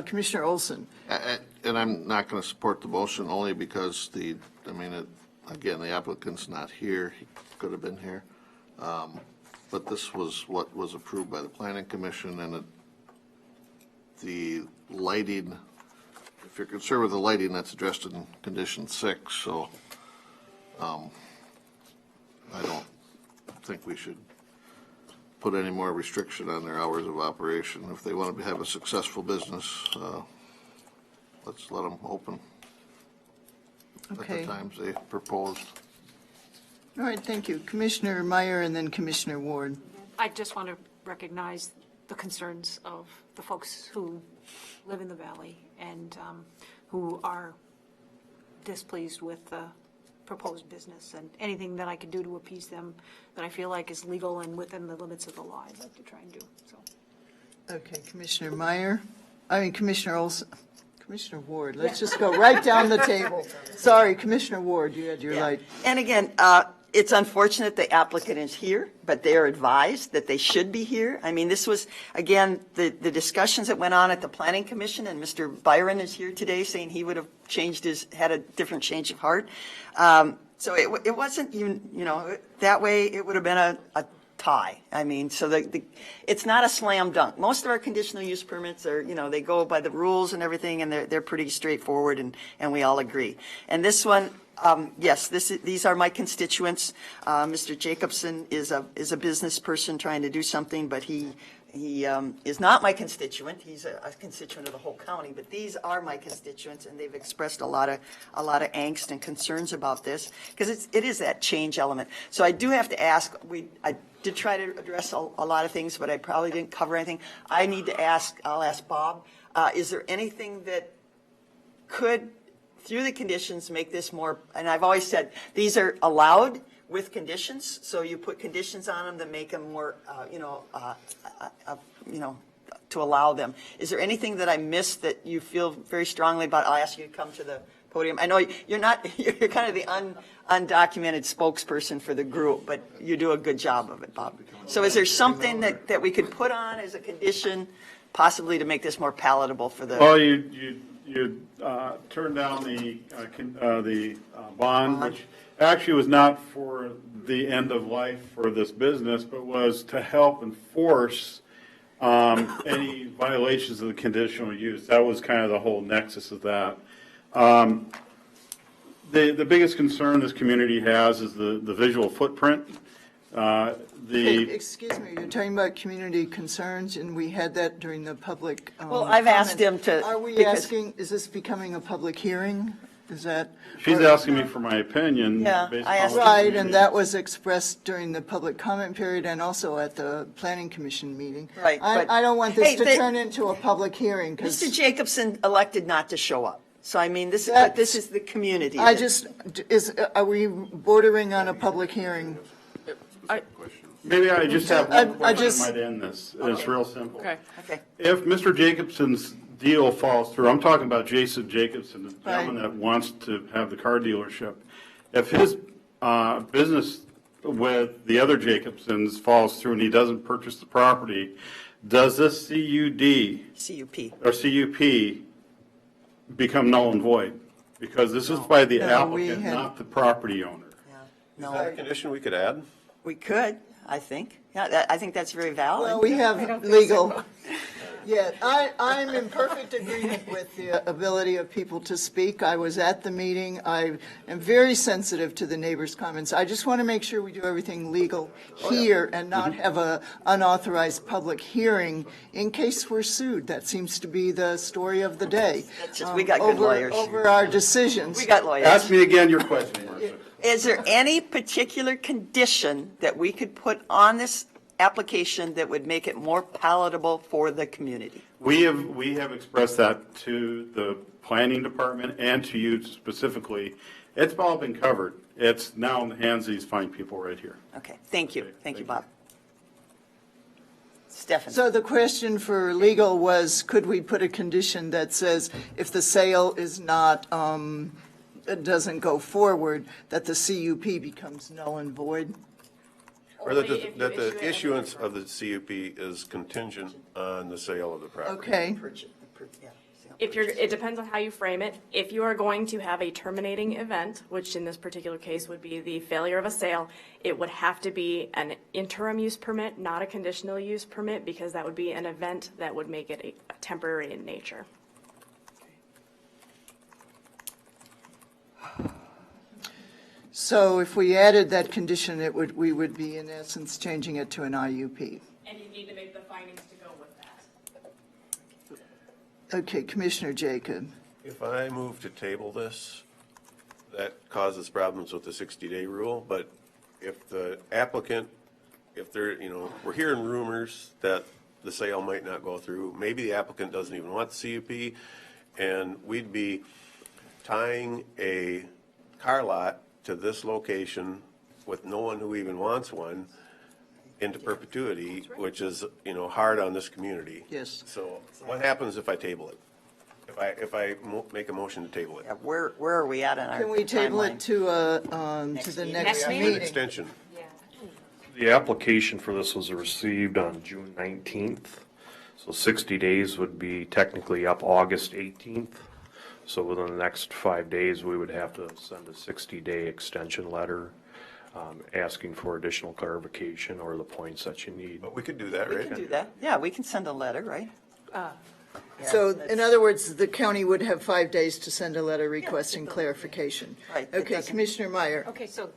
Commissioner Olson. And I'm not going to support the motion only because again, the applicant's not here. He could have been here. But this was what was approved by the Planning Commission, and the lighting, if you're concerned with the lighting, that's addressed in condition 6, so I don't think we should put any more restriction on their hours of operation. If they want to have a successful business, let's let them open at Okay. the times they proposed. All right, thank you. Commissioner Meyer and then Commissioner Ward. I just want to recognize the concerns of the folks who live in the valley and who are displeased with the proposed business, and anything that I could do to appease them that I feel like is legal and within the limits of the law, I'd like to try and do, so. Okay, Commissioner Meyer, Commissioner Olson, Commissioner Ward, let's just go right down the table. Sorry, Commissioner Ward, you had your light. And again, it's unfortunate the applicant is here, but they are advised that they should be here. I mean, this was, again, the discussions that went on at the Planning Commission, and Mr. Byron is here today saying he would have had a different change of heart. So it wasn't, that way it would have been a tie. I mean, so it's not a slam dunk. Most of our conditional use permits are, they go by the rules and everything, and they're pretty straightforward, and we all agree. And this one, yes, these are my constituents. Mr. Jacobson is a business person trying to do something, but he is not my constituent. He's a constituent of the whole county, but these are my constituents, and they've expressed a lot of angst and concerns about this, because it is that change element. So I do have to ask, I did try to address a lot of things, but I probably didn't cover anything. I'll ask Bob, is there anything that could, through the conditions, make this more, and I've always said, these are allowed with conditions, so you put conditions on them that make them more, to allow them. Is there anything that I missed that you feel very strongly about? I'll ask you to come to the podium. I know you're kind of the undocumented spokesperson for the group, but you do a good job of it, Bob. So is there something that we could put on as a condition, possibly to make this more palatable for the? Well, you turned down the bond, which actually was not for the end of life for this business, but was to help enforce any violations of the conditional use. That was kind of the whole nexus of that. The biggest concern this community has is the visual footprint. Excuse me, you're talking about community concerns, and we had that during the public. Well, I've asked him to. Are we asking, is this becoming a public hearing? Is that? She's asking me for my opinion. Yeah, I asked. Right, and that was expressed during the public comment period and also at the Planning Commission meeting. Right, but- I don't want this Hey, to turn into a public hearing, because Mr. Jacobson elected not to show up. So I mean, this is the community. are we bordering on a public hearing? Maybe I just have one I question just- that might end this. It's real simple. Okay. Okay. If Mr. Jacobson's deal falls through, I'm talking about Jason Jacobson, the gentleman that wants to have the car dealership. If his business with the other Jacobsons falls through and he doesn't purchase the property, does this CUP. or CUP become null and void? because this is by the No, we applicant, had- not the property owner. Is that a condition we could add? We could, I think. Yeah, I think that's very valid. Well, we have legal. Yeah, I'm in perfect agreement with the ability of people to speak. I was at the meeting. I am very sensitive to the neighbors' comments. I just want to make sure we do everything legal here and not have a unauthorized public hearing in case we're sued. That seems to be the story of the day. That's just- we got good lawyers. Over our decisions. We got lawyers. Ask me again your question, Marcia. Is there any particular condition that we could put on this application that would make it more palatable for the community? We have expressed that to the planning department and to you specifically. It's all been covered. It's now in the hands of these fine people right here. Okay, thank you. Okay, Thank you, thank Bob. Stefan? So the question for legal was, could we put a condition that says if the sale is not, it doesn't go forward, that the CUP becomes null and void? Or that the issuance of the CUP is contingent on the sale of the property? Okay. It depends on how you frame it. If you are going to have a terminating event, which in this particular case would be the failure of a sale, it would have to be an interim use permit, not a conditional use permit, because that would be an event that would make it a temporary in nature. So if we added that condition, we would be in essence changing it to an IUP. And you need to make the findings to go with that. Okay, Commissioner Jacob. If I move to table this, that causes problems with the 60-day rule, but if the applicant, if they're, we're hearing rumors that the sale might not go through, maybe the applicant doesn't even want the CUP, and we'd be tying a car lot to this location with no one who even wants one into perpetuity, which is, hard on this community. Yes. So what happens if I table it? If I make a motion to table it? Yeah, where are we at in our Can we table timeline? it to the next meeting? meeting? Extension. The application for this was received on June 19th, so 60 days would be technically up August 18th. So within the next 5 days, we would have to send a 60-day extension letter asking for additional clarification or the points that you need. But we could do that, We right? can do that. Yeah, we can send a letter, right? So in other words, the county would have 5 days to send a letter requesting clarification. Right, it Okay, doesn't- Commissioner Meyer. Okay, so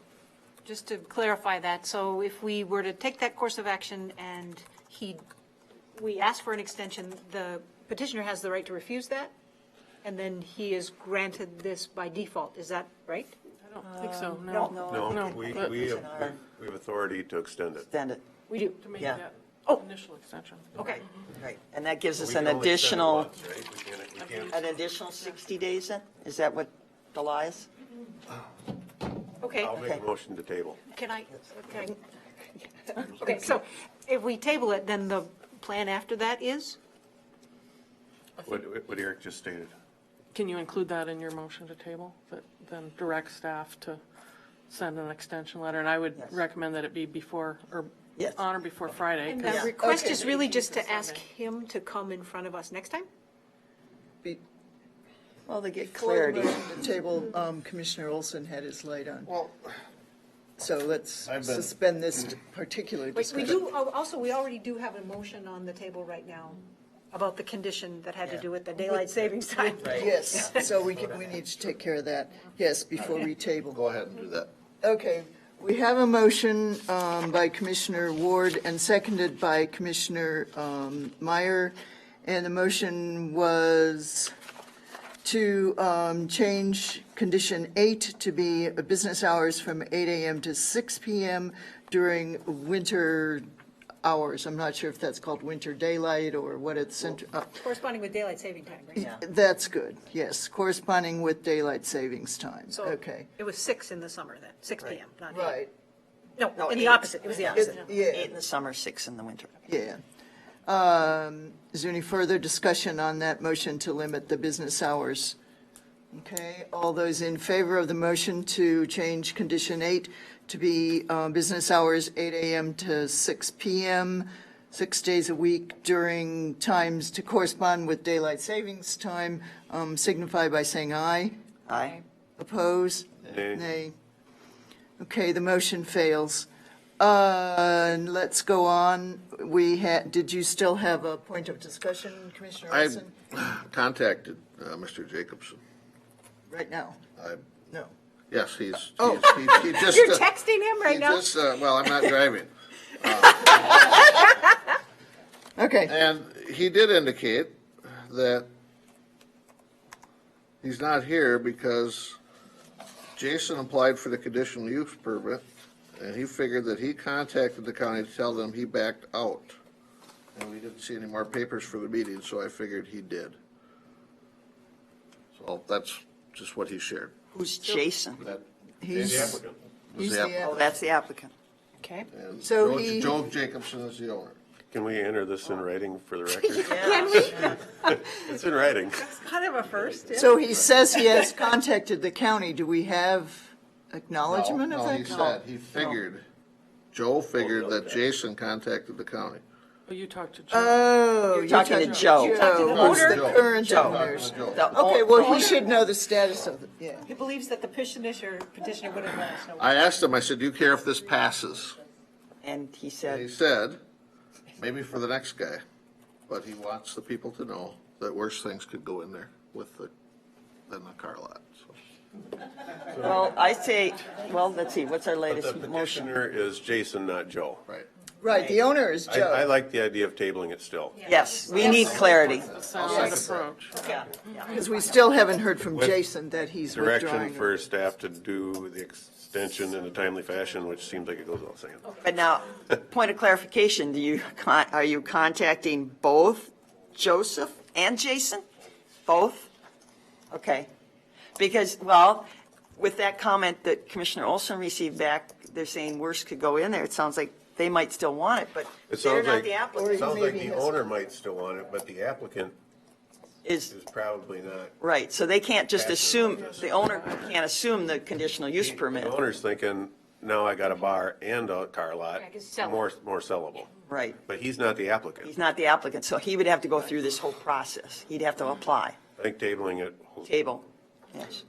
just to clarify that, so if we were to take that course of action and we ask for an extension, the petitioner has the right to refuse that? And then he is granted this by default, is that right? I don't think so, no. No, we have authority to extend it. Extend it, We do. To make Yeah. that initial extension. Okay. right. And that gives us We an can only extend it additional, once, right? We can't- an additional 60 days then? Is that what the law is? Okay, I'll make a motion to table. can I, okay, so if we table it, then the plan after that is? What Eric just stated. Can you include that in your motion to table, that then direct staff to send an extension letter? And I would Yes. recommend that it be before, or Yes. on or before Friday. And 'cause- the request Okay. is really just to ask him to come in front of us next time? Well, they get Before the clarity. motion to table, Commissioner Olson had his light on. Well, So let's I've been- suspend this particular Wait, we discussion. do, also, we already do have a motion on the table right now about the condition that had to do with the daylight savings time. Yes, so we need to take care of that, yes, before we table. go ahead and do that. Okay, we have a motion by Commissioner Ward and seconded by Commissioner Meyer, and the motion was to change condition 8 to be business hours from 8 a.m. to 6 p.m. during winter hours. I'm not sure if that's called winter daylight or what it's, Corresponding with daylight saving time, right? that's good, yes, corresponding with daylight savings time, So okay. it was 6 in the summer then, 6 PM, not 8. Right, No, No, in the 8. opposite, it was the opposite. yeah. 8 in the summer, 6 in the winter. Yeah. Is there any further discussion on that motion to limit the business hours? Okay, all those in favor of the motion to change condition 8 to be business hours 8 a.m. to 6 p.m., 6 days a week during times to correspond with daylight savings time, signify by saying aye. Aye. Oppose? Nay. Nay. Okay, the motion fails. And let's go on. Did you still have a point of discussion, Commissioner I Olson? contacted Mr. Jacobson. Right now? I, No. yes, he's, Oh. he just. You're texting him right he now? just, well, I'm not driving. Okay. And he did indicate that he's not here because Jason applied for the conditional use permit, and he figured that he contacted the county to tell them he backed out. And we didn't see any more papers for the meeting, so I figured he did. So that's just what he shared. Who's Jason? That He's, The applicant. was he's the the applicant. Oh, applicant. that's the applicant. Okay. And So Joe- he- Joe Jacobson is the owner. Can we enter this in writing for the record? Can we? It's in writing. Kind of a first, yeah. So he says he has contacted the county. Do we have acknowledgement of No, that? he said, he figured, Joe figured that Jason contacted the county. Oh, you talked to Joe. Oh, You're talking to Joe. Joe, who's the Joe. current Joe. owners. Joe. The Okay, o- well, he should know the status of it, yeah. He believes that the petitioner would have let us know. I asked him, I said, do you care if this passes? And he And he said, said, maybe for the next guy, but he wants the people to know that worse things could go in there than the car lot, so. well, I say, well, let's see, what's our But latest the motion? petitioner is Jason, not Joe. Right. Right, the owner is I Joe. like the idea of tabling it still. Yes, we need clarity. The solid approach. Yeah. Because we still haven't heard from With Jason that he's Direction withdrawing. for staff to do the extension in a timely fashion, which seems like it goes without saying. But now, point of clarification, are you contacting both Joseph and Jason? Both? Okay. Because, well, with that comment that Commissioner Olson received back, they're saying worse could go in there. It sounds like they might still want it, but It they're sounds not like, the it applicant. sounds like maybe the has- owner might still want it, but the applicant Is, is probably not. right, so they can't just Passionate assume, about this. the owner can't assume the conditional use permit. The owner's thinking, now I got a bar and a car lot, I can sell it. more sellable. Right. But he's not the applicant. He's not the applicant, so he would have to go through this whole process. He'd have to apply. I think tabling it. Table, yes.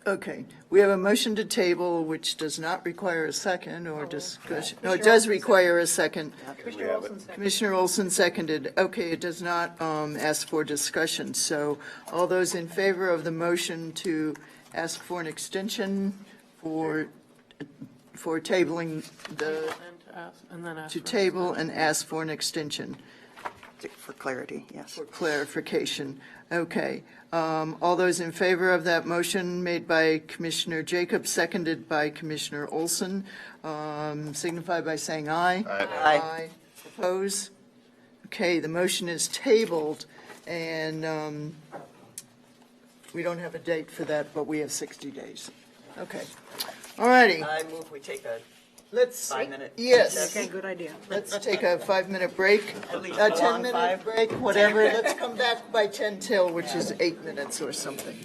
Okay, we have a motion to table, which does not require a second or discussion. No, it does require a second. We have it. Commissioner Olson seconded. Okay, it does not ask for discussion. So all those in favor of the motion to ask for an extension for tabling the, And then ask to for- table and ask for an extension For clarity, yes. for clarification. Okay. All those in favor of that motion made by Commissioner Jacobs, seconded by Commissioner Olson, signify by saying aye. Aye. Oppose? Okay, the motion is tabled, and we don't have a date for that, but we have 60 days. Okay. All righty, I move we take a let's, 5-minute. yes, Okay, good idea. let's take a 5-minute break, At least a a long 10-minute five. break, whatever. Let's come back by 10 till, which is 8 minutes or something.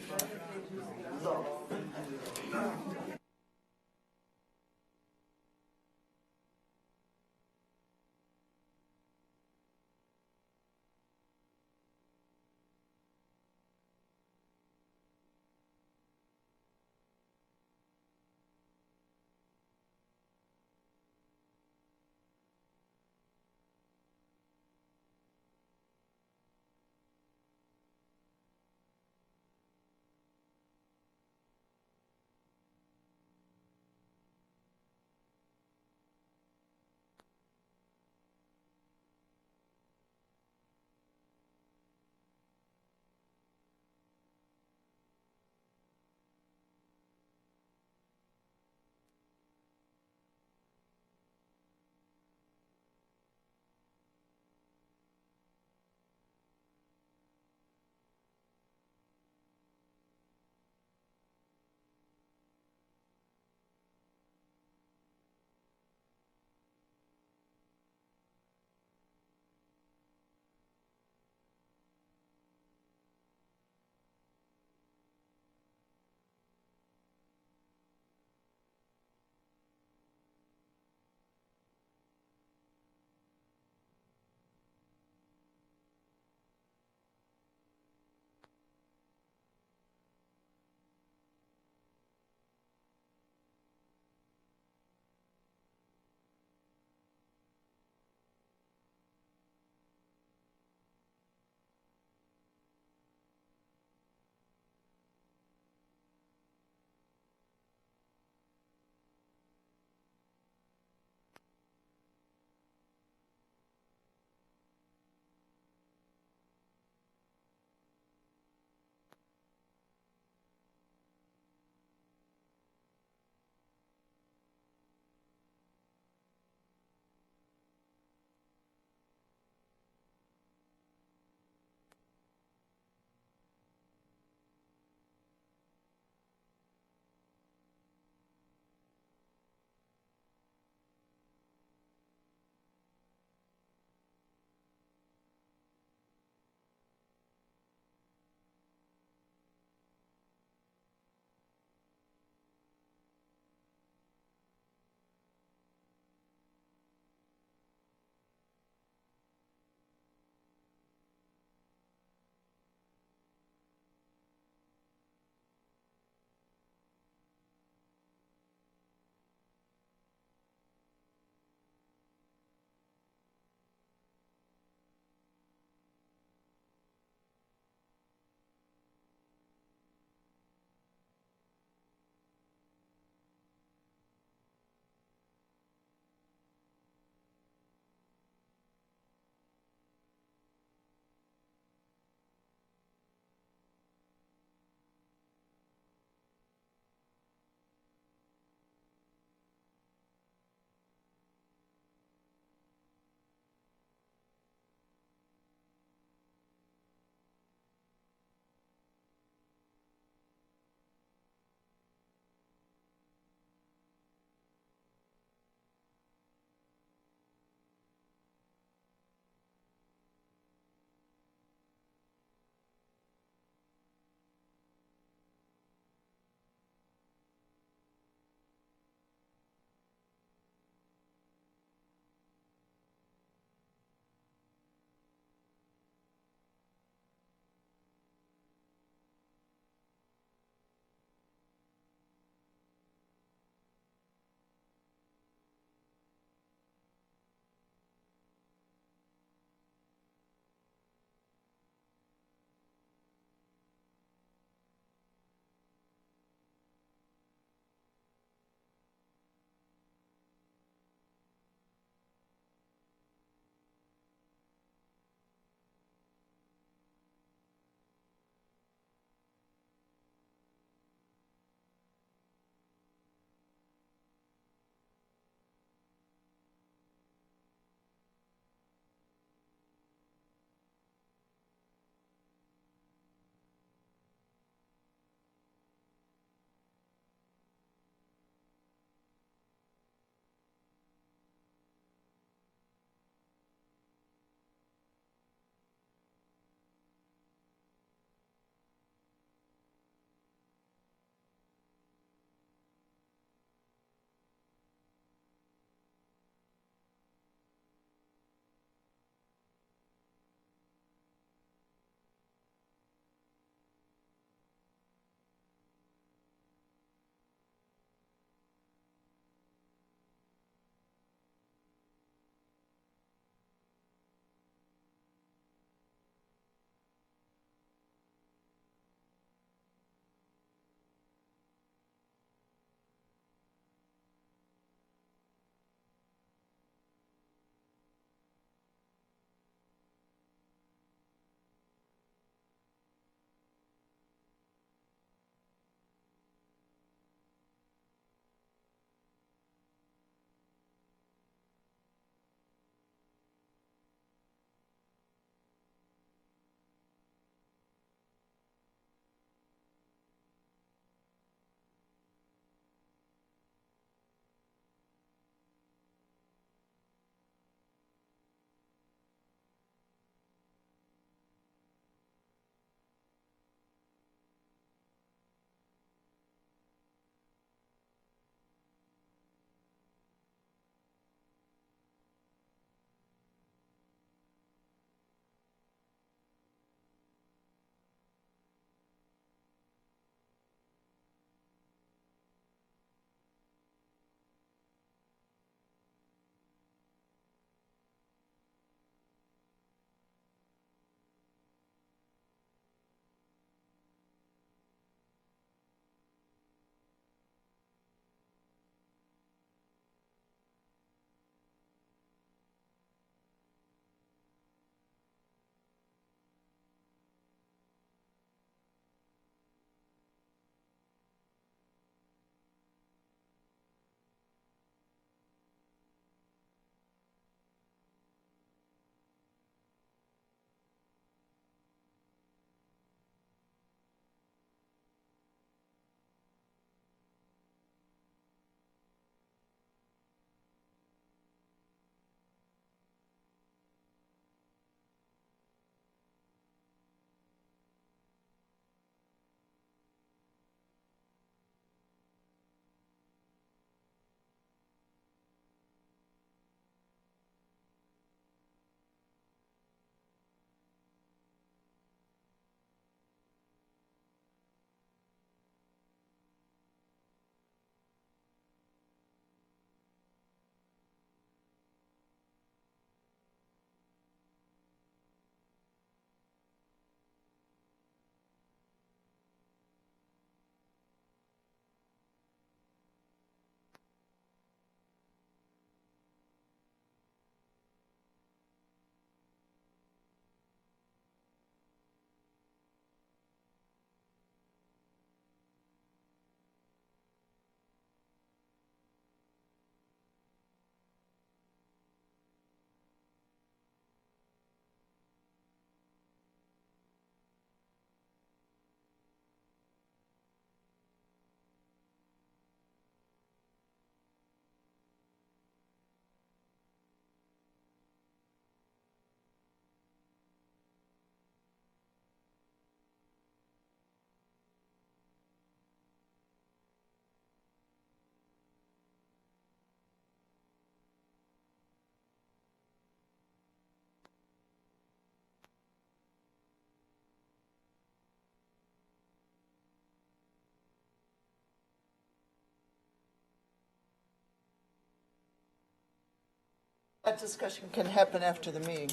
That discussion can happen after the meeting.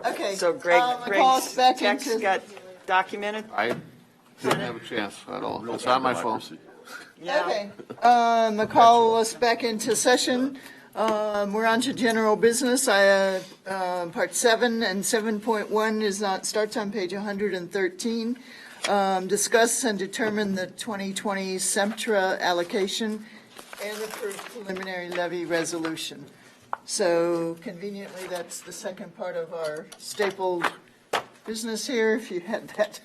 Okay. So Greg, McCall is back Greg's text into- got documented? I didn't have a chance at all. It's on my phone. Democracy. Yeah. Okay, McCall us back into session. We're on to general business. Part 7 and 7.1 starts on page 113. Discuss and determine the 2020 SEMTRA allocation and approve preliminary levy resolution. So conveniently, that's the second part of our stapled business here, if you had that.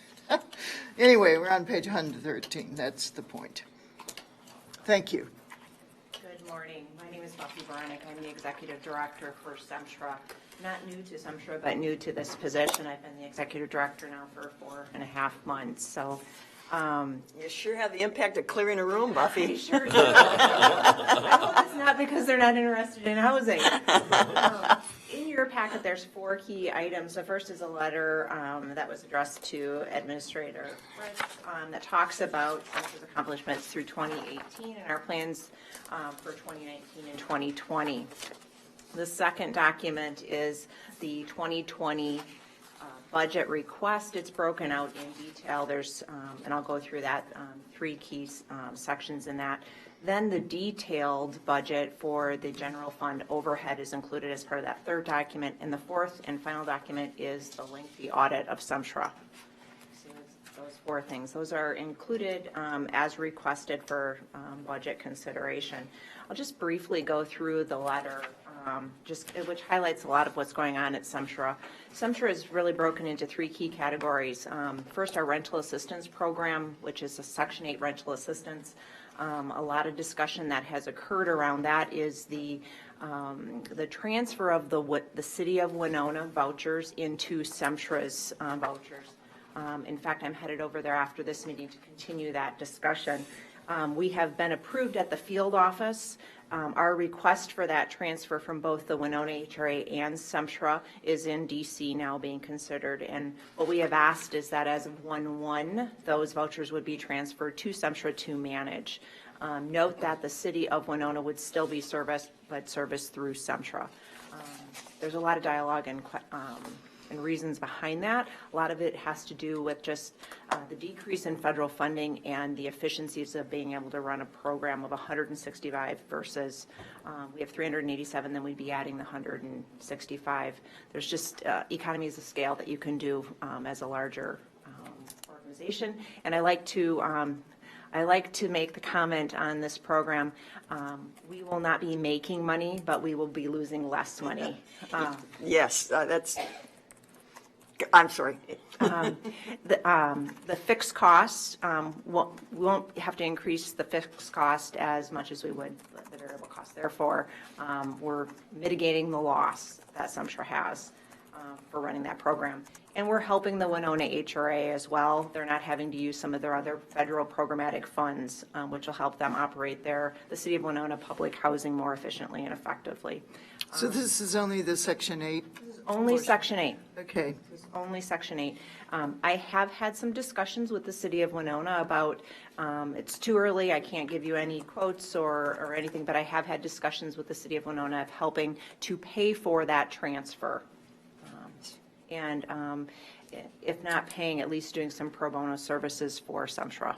Anyway, we're on page 113. That's the point. Thank you. Good morning. My name is Buffy Baranek. I'm the Executive Director for SEMTRA. Not new to SEMTRA, but new to this position. I've been the Executive Director now for 4.5 months. So You sure have the impact of clearing a room, Buffy. I sure do. I hope it's not because they're not interested in housing. In your packet, there's 4 key items. The first is a letter that was addressed to Administrator Fritz that talks about SEMTRA's accomplishments through 2018 and our plans for 2019 and 2020. The second document is the 2020 budget request. It's broken out in detail. There's, and I'll go through that, 3 key sections in that. Then the detailed budget for the general fund overhead is included as part of that third document. And the fourth and final document is the lengthy audit of SEMTRA. So those 4 things. Those are included as requested for budget consideration. I'll just briefly go through the letter, which highlights a lot of what's going on at SEMTRA. SEMTRA is really broken into 3 key categories. First, our rental assistance program, which is a Section 8 rental assistance. A lot of discussion that has occurred around that is the transfer of the City of Winona vouchers into SEMTRA's vouchers. In fact, I'm headed over there after this meeting to continue that discussion. We have been approved at the field office. Our request for that transfer from both the Winona HRA and SEMTRA is in DC now being considered. And what we have asked is that as of 1/1, those vouchers would be transferred to SEMTRA to manage. Note that the City of Winona would still be serviced, but serviced through SEMTRA. There's a lot of dialogue and reasons behind that. A lot of it has to do with just the decrease in federal funding and the efficiencies of being able to run a program of 165 versus we have 387, then we'd be adding the 165. There's just economies of scale that you can do as a larger organization. And I like to make the comment on this program. We will not be making money, but we will be losing less money. Yes, that's, I'm sorry. The fixed costs, we won't have to increase the fixed cost as much as we would the variable cost. Therefore, we're mitigating the loss that SEMTRA has for running that program. And we're helping the Winona HRA as well. They're not having to use some of their other federal programmatic funds, which will help them operate the City of Winona public housing more efficiently and effectively. So this is only the Section 8? Only Section 8. Okay. Only Section 8. I have had some discussions with the City of Winona about, it's too early, I can't give you any quotes or anything, but I have had discussions with the City of Winona of helping to pay for that transfer. And if not paying, at least doing some pro bono services for SEMTRA.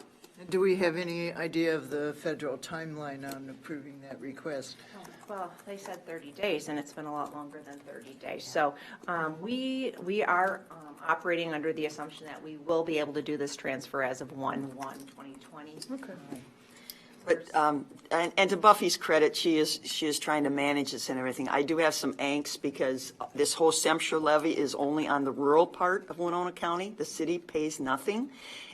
Do we have any idea of the federal timeline on approving that request? Well, they said 30 days, and it's been a lot longer than 30 days. So we are operating under the assumption that we will be able to do this transfer as of 1/1/2020. Okay. But, and to Buffy's credit, she is trying to manage this and everything. I do have some angst because this whole SEMTRA levy is only on the rural part of Winona County. The city pays nothing.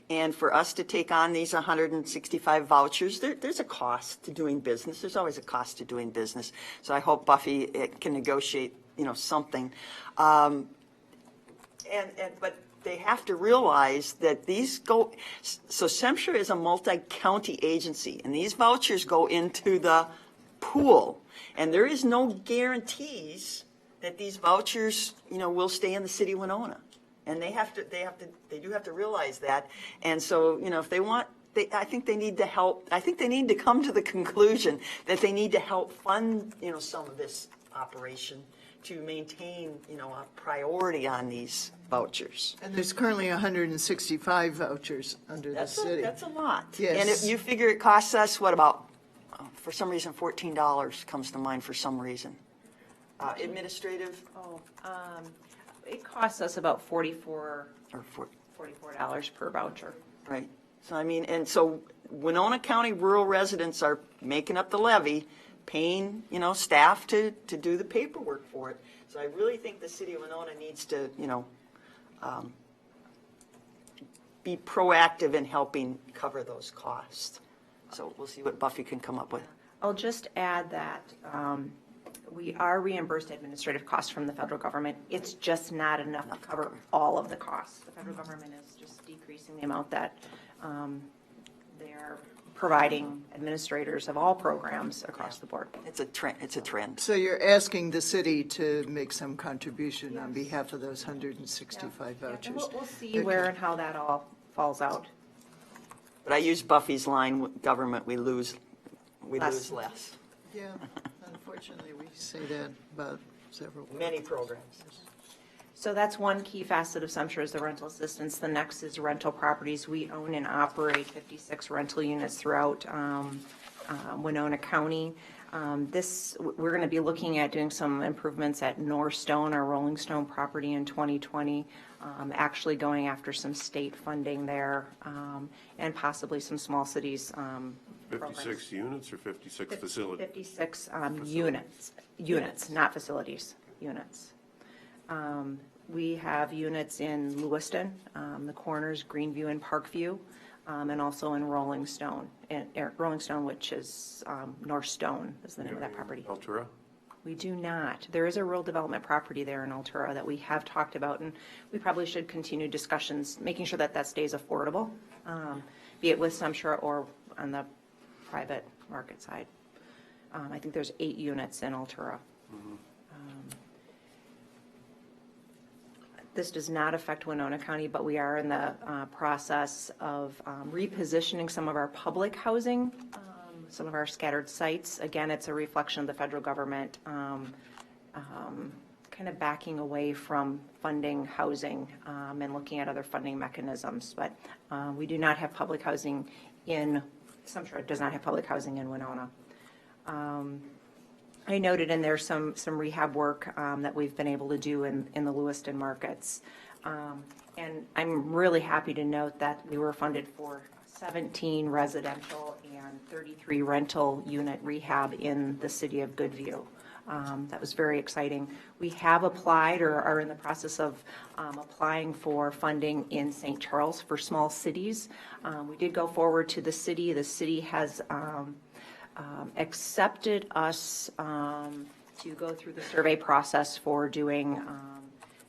And for us to take on these 165 vouchers, there's a cost to doing business. There's always a cost to doing business. So I hope Buffy can negotiate, something. But they have to realize that so SEMTRA is a multi-county agency, and these vouchers go into the pool. And there is no guarantees that these vouchers, will stay in the City of Winona. And they do have to realize that. And so, if they want, I think they need to help. I think they need to come to the conclusion that they need to help fund, some of this operation to maintain, a priority on these vouchers. And there's currently 165 vouchers under the city. That's a lot. Yes. And you figure it costs us, what about, for some reason, $14 comes to mind for some reason. Administrative? It costs us about $44 Or per voucher. Right. So and so Winona County rural residents are making up the levy, paying, staff to do the paperwork for it. So I really think the city of Winona needs to, be proactive in helping cover those costs. So we'll see what Buffy can come up with. I'll just add that we are reimbursed administrative costs from the federal government. It's just not enough to cover all of the costs. The federal government is just decreasing the amount that they're providing administrators of all programs across the board. It's a trend. So you're asking the city to make some contribution on behalf of those 165 vouchers? We'll see where and how that all falls out. But I use Buffy's line, government, we lose less. Yeah, unfortunately, we say that about several. Many programs. So that's one key facet of SEMSHRE is the rental assistance. The next is rental properties. We own and operate 56 rental units throughout Winona County. We're going to be looking at doing some improvements at Northstone, our Rolling Stone property in 2020, actually going after some state funding there, and possibly some small cities 56 units or 56 facilities? 56 units, not facilities, units. We have units in Lewiston, the Corners, Greenview, and Parkview, and also in Rolling Stone, which is Northstone is the name of that property. Altura? We do not. There is a rural development property there in Altura that we have talked about, and we probably should continue discussions, making sure that stays affordable, be it with SEMSHRE or on the private market side. I think there's 8 units in Altura. This does not affect Winona County, but we are in the process of repositioning some of our public housing, some of our scattered sites. Again, it's a reflection of the federal government kind of backing away from funding housing and looking at other funding mechanisms. But we do not have public housing SEMSHRE does not have public housing in Winona. I noted in there some rehab work that we've been able to do in the Lewiston markets. And I'm really happy to note that we were funded for 17 residential and 33 rental unit rehab in the city of Goodview. That was very exciting. We have applied or are in the process of applying for funding in St. Charles for small cities. We did go forward to the city. The city has accepted us to go through the survey process for doing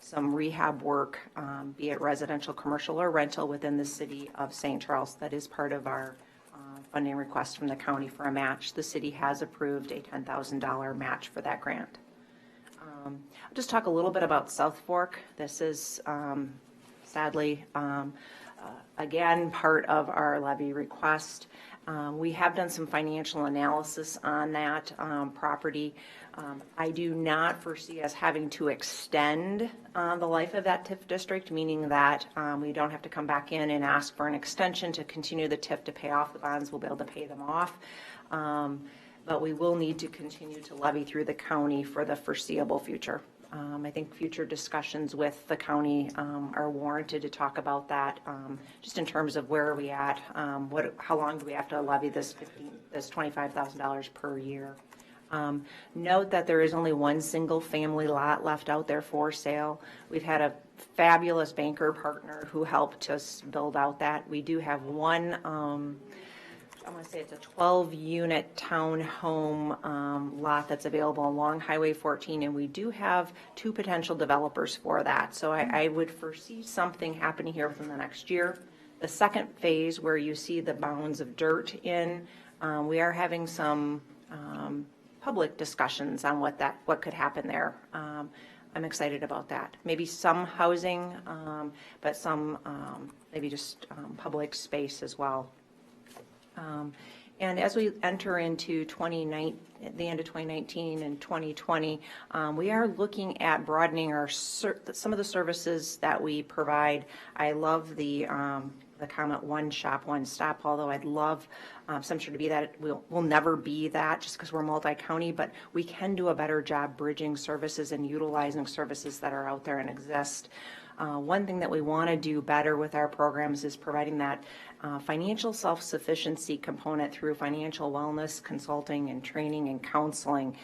some rehab work, be it residential, commercial, or rental within the city of St. Charles. That is part of our funding request from the county for a match. The city has approved a $10,000 match for that grant. I'll just talk a little bit about South Fork. This is sadly, again, part of our levy request. We have done some financial analysis on that property. I do not foresee us having to extend the life of that TIF district, meaning that we don't have to come back in and ask for an extension to continue the TIF to pay off the bonds. We'll be able to pay them off. But we will need to continue to levy through the county for the foreseeable future. I think future discussions with the county are warranted to talk about that, just in terms of where are we at, how long do we have to levy this $25,000 per year. Note that there is only one single family lot left out there for sale. We've had a fabulous banker partner who helped us build out that. We do have one, I want to say it's a 12-unit townhome lot that's available along Highway 14, and we do have 2 potential developers for that. So I would foresee something happening here within the next year. The second phase, where you see the mounds of dirt in, we are having some public discussions on what could happen there. I'm excited about that. Maybe some housing, but some maybe just public space as well. And as we enter into the end of 2019 and 2020, we are looking at broadening some of the services that we provide. I love the comment, one shop, one stop, although I'd love Sumpter to be that. We'll never be that just because we're multi-county, but we can do a better job bridging services and utilizing services that are out there and exist. One thing that we want to do better with our programs is providing that financial self-sufficiency component through financial wellness consulting and training and counseling.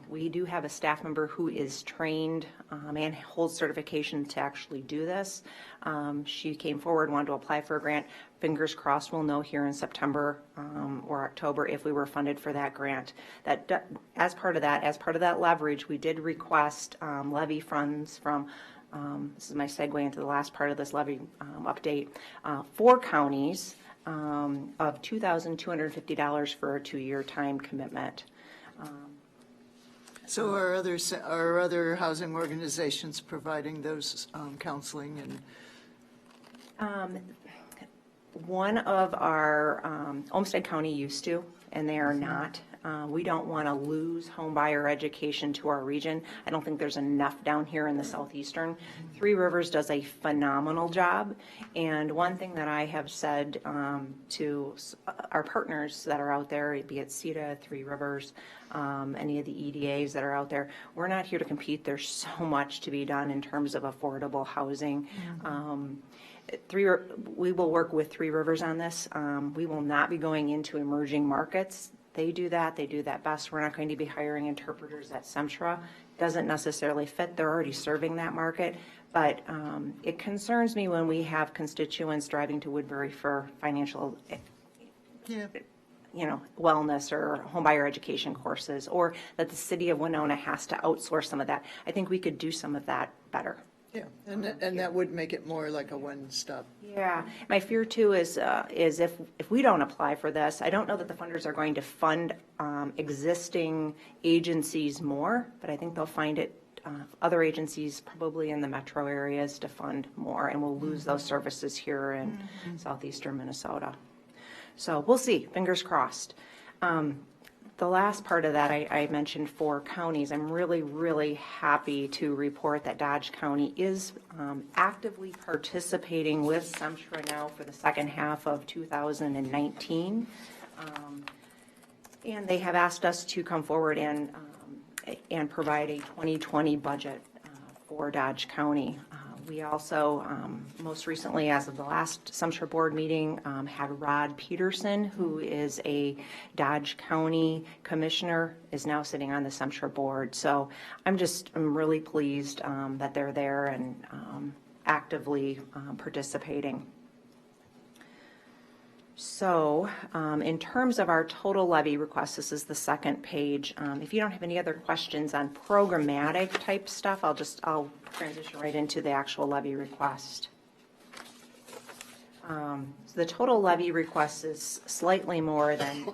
We do have a staff member who is trained and holds certification to actually do this. She came forward, wanted to apply for a grant. Fingers crossed we'll know here in September or October if we were funded for that grant. As part of that leverage, we did request levy funds from this is my segue into the last part of this levy update. 4 counties of $2,250 for a 2-year time commitment. So are other housing organizations providing those counseling and? One of our Olmsted County used to, and they are not. We don't want to lose home buyer education to our region. I don't think there's enough down here in the southeastern. Three Rivers does a phenomenal job. And one thing that I have said to our partners that are out there, be it CETA, Three Rivers, any of the EDAs that are out there, we're not here to compete. There's so much to be done in terms of affordable housing. We will work with Three Rivers on this. We will not be going into emerging markets. They do that best. We're not going to be hiring interpreters at Semtra. Doesn't necessarily fit. They're already serving that market. But it concerns me when we have constituents driving to Woodbury for financial wellness or homebuyer education courses, or that the city of Winona has to outsource some of that. I think we could do some of that better. Yeah, and that would make it more like a one-stop. Yeah, my fear too is if we don't apply for this, I don't know that the funders are going to fund existing agencies more, but I think they'll find it other agencies probably in the metro areas to fund more, and we'll lose those services here in southeastern Minnesota. So we'll see, fingers crossed. The last part of that, I mentioned 4 counties. I'm really, really happy to report that Dodge County is actively participating with Semtra now for the second half of 2019. And they have asked us to come forward and provide a 2020 budget for Dodge County. We also, most recently, as of the last Semtra board meeting, had Rod Peterson, who is a Dodge County commissioner, is now sitting on the Semtra board. So I'm really pleased that they're there and actively participating. So in terms of our total levy request, this is the second page. If you don't have any other questions on programmatic type stuff, I'll transition right into the actual levy request. So the total levy request is slightly more than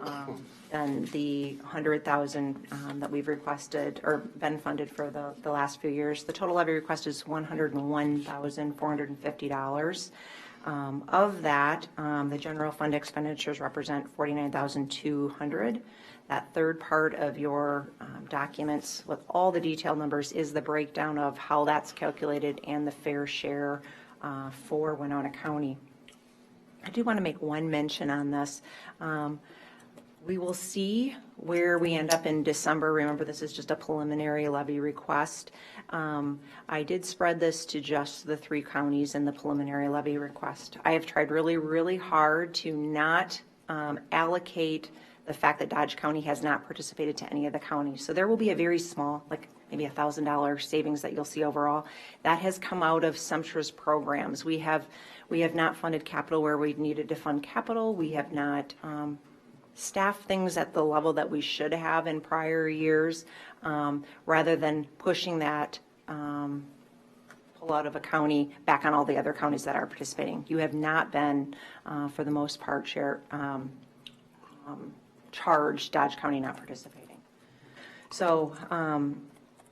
the $100,000 that we've requested or been funded for the last few years. The total levy request is $101,450. Of that, the general fund expenditures represent $49,200. That third part of your documents with all the detailed numbers is the breakdown of how that's calculated and the fair share for Winona County. I do want to make one mention on this. We will see where we end up in December. Remember, this is just a preliminary levy request. I did spread this to just the 3 counties in the preliminary levy request. I have tried really, really hard to not allocate the fact that Dodge County has not participated to any of the counties. So there will be a very small, like maybe $1,000 savings that you'll see overall. That has come out of Semtra's programs. We have not funded capital where we've needed to fund capital. We have not staff things at the level that we should have in prior years, rather than pushing that pull out of a county back on all the other counties that are participating. You have not been, for the most part, charged Dodge County not participating. So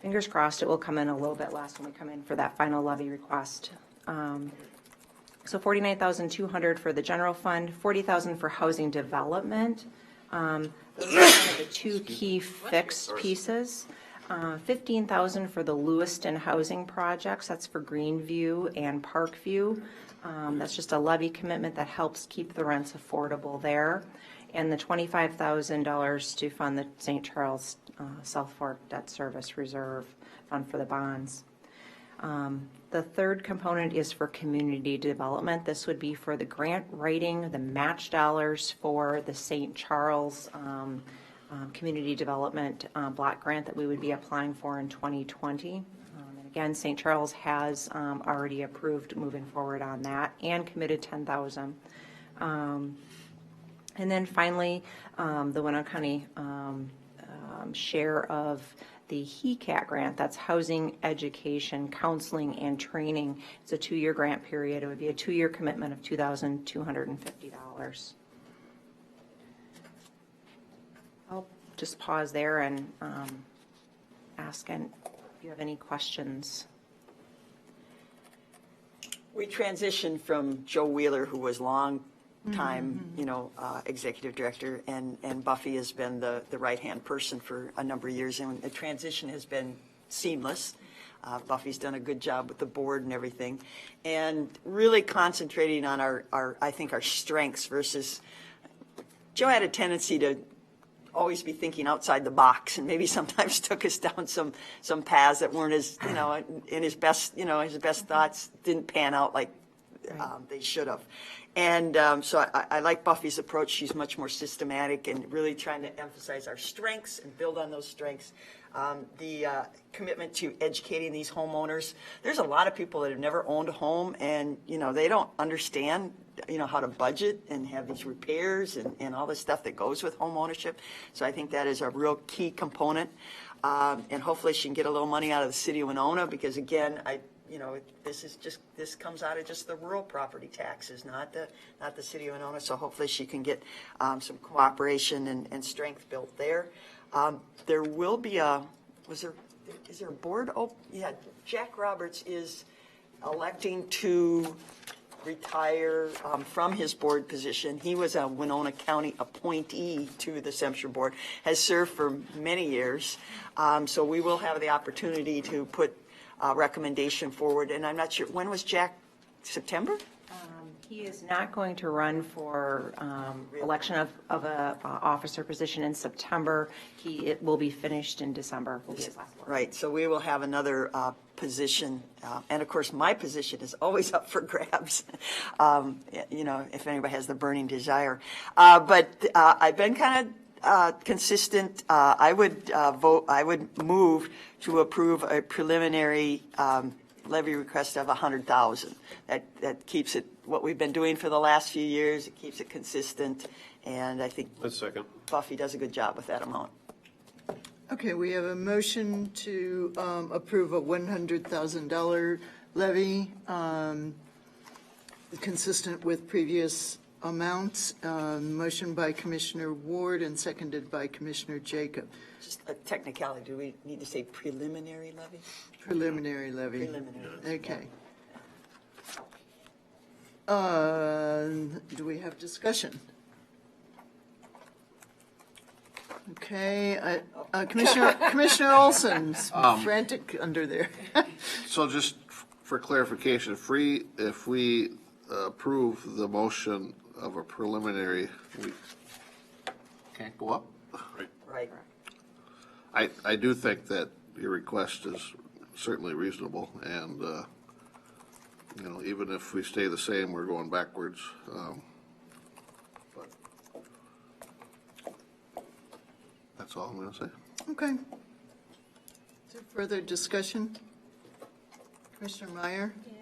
fingers crossed it will come in a little bit less when we come in for that final levy request. So $49,200 for the general fund, $40,000 for housing development. Those are kind of the two key fixed pieces. 15,000 for the Lewiston housing projects, that's for Greenview and Parkview. That's just a levy commitment that helps keep the rents affordable there. And the $25,000 to fund the St. Charles South Fork Debt Service Reserve Fund for the bonds. The third component is for community development. This would be for the grant writing, the match dollars for the St. Charles Community Development Block Grant that we would be applying for in 2020. And again, St. Charles has already approved moving forward on that and committed $10,000. And then finally, the Winona County share of the HECAT grant, that's Housing, Education, Counseling, and Training. It's a 2-year grant period. It would be a 2-year commitment of $2,250. I'll just pause there and ask if you have any questions. We transitioned from Joe Wheeler, who was long time, executive director, and Buffy has been the right-hand person for a number of years, and the transition has been seamless. Buffy's done a good job with the board and everything, and really concentrating on I think our strengths versus, Joe had a tendency to always be thinking outside the box, and maybe sometimes took us down some paths that weren't as, in his best, his best thoughts didn't pan out like they should have. And so I like Buffy's approach. She's much more systematic and really trying to emphasize our strengths and build on those strengths. The commitment to educating these homeowners. There's a lot of people that have never owned a home, and they don't understand how to budget and have these repairs and all this stuff that goes with home ownership. So I think that is a real key component. And hopefully she can get a little money out of the city of Winona, because again, this comes out of just the rural property taxes, not the city of Winona. So hopefully she can get some cooperation and strength built there. There will be is there a board? Oh, yeah, Jack Roberts is electing to retire from his board position. He was a Winona County appointee to the Censure Board, has served for many years. So we will have the opportunity to put recommendation forward, and I'm not sure, when was Jack, September? He is not going to run for election of a officer position in September. It will be finished in December. Will be his last one. Right, so we will have another position, and of course my position is always up for grabs, if anybody has the burning desire. But I've been kind of consistent. I would move to approve a preliminary levy request of $100,000. That keeps it what we've been doing for the last few years. It keeps it consistent, and I think Buffy does a good job with that amount. Okay, we have a motion to approve a $100,000 levy consistent with previous amounts. Motion by Commissioner Ward and seconded by Commissioner Jacob. Just a technicality, do we need to say preliminary levy? Preliminary levy. Preliminary. Okay. Do we have discussion? Okay, Commissioner Olson's frantic under there. So just for clarification, if we approve the motion of a preliminary, we can't go up? Right. I do think that your request is certainly reasonable, and, even if we stay the same, we're going backwards. But that's all I'm going to say. Okay. Is there further discussion? Commissioner Meyer? Yeah,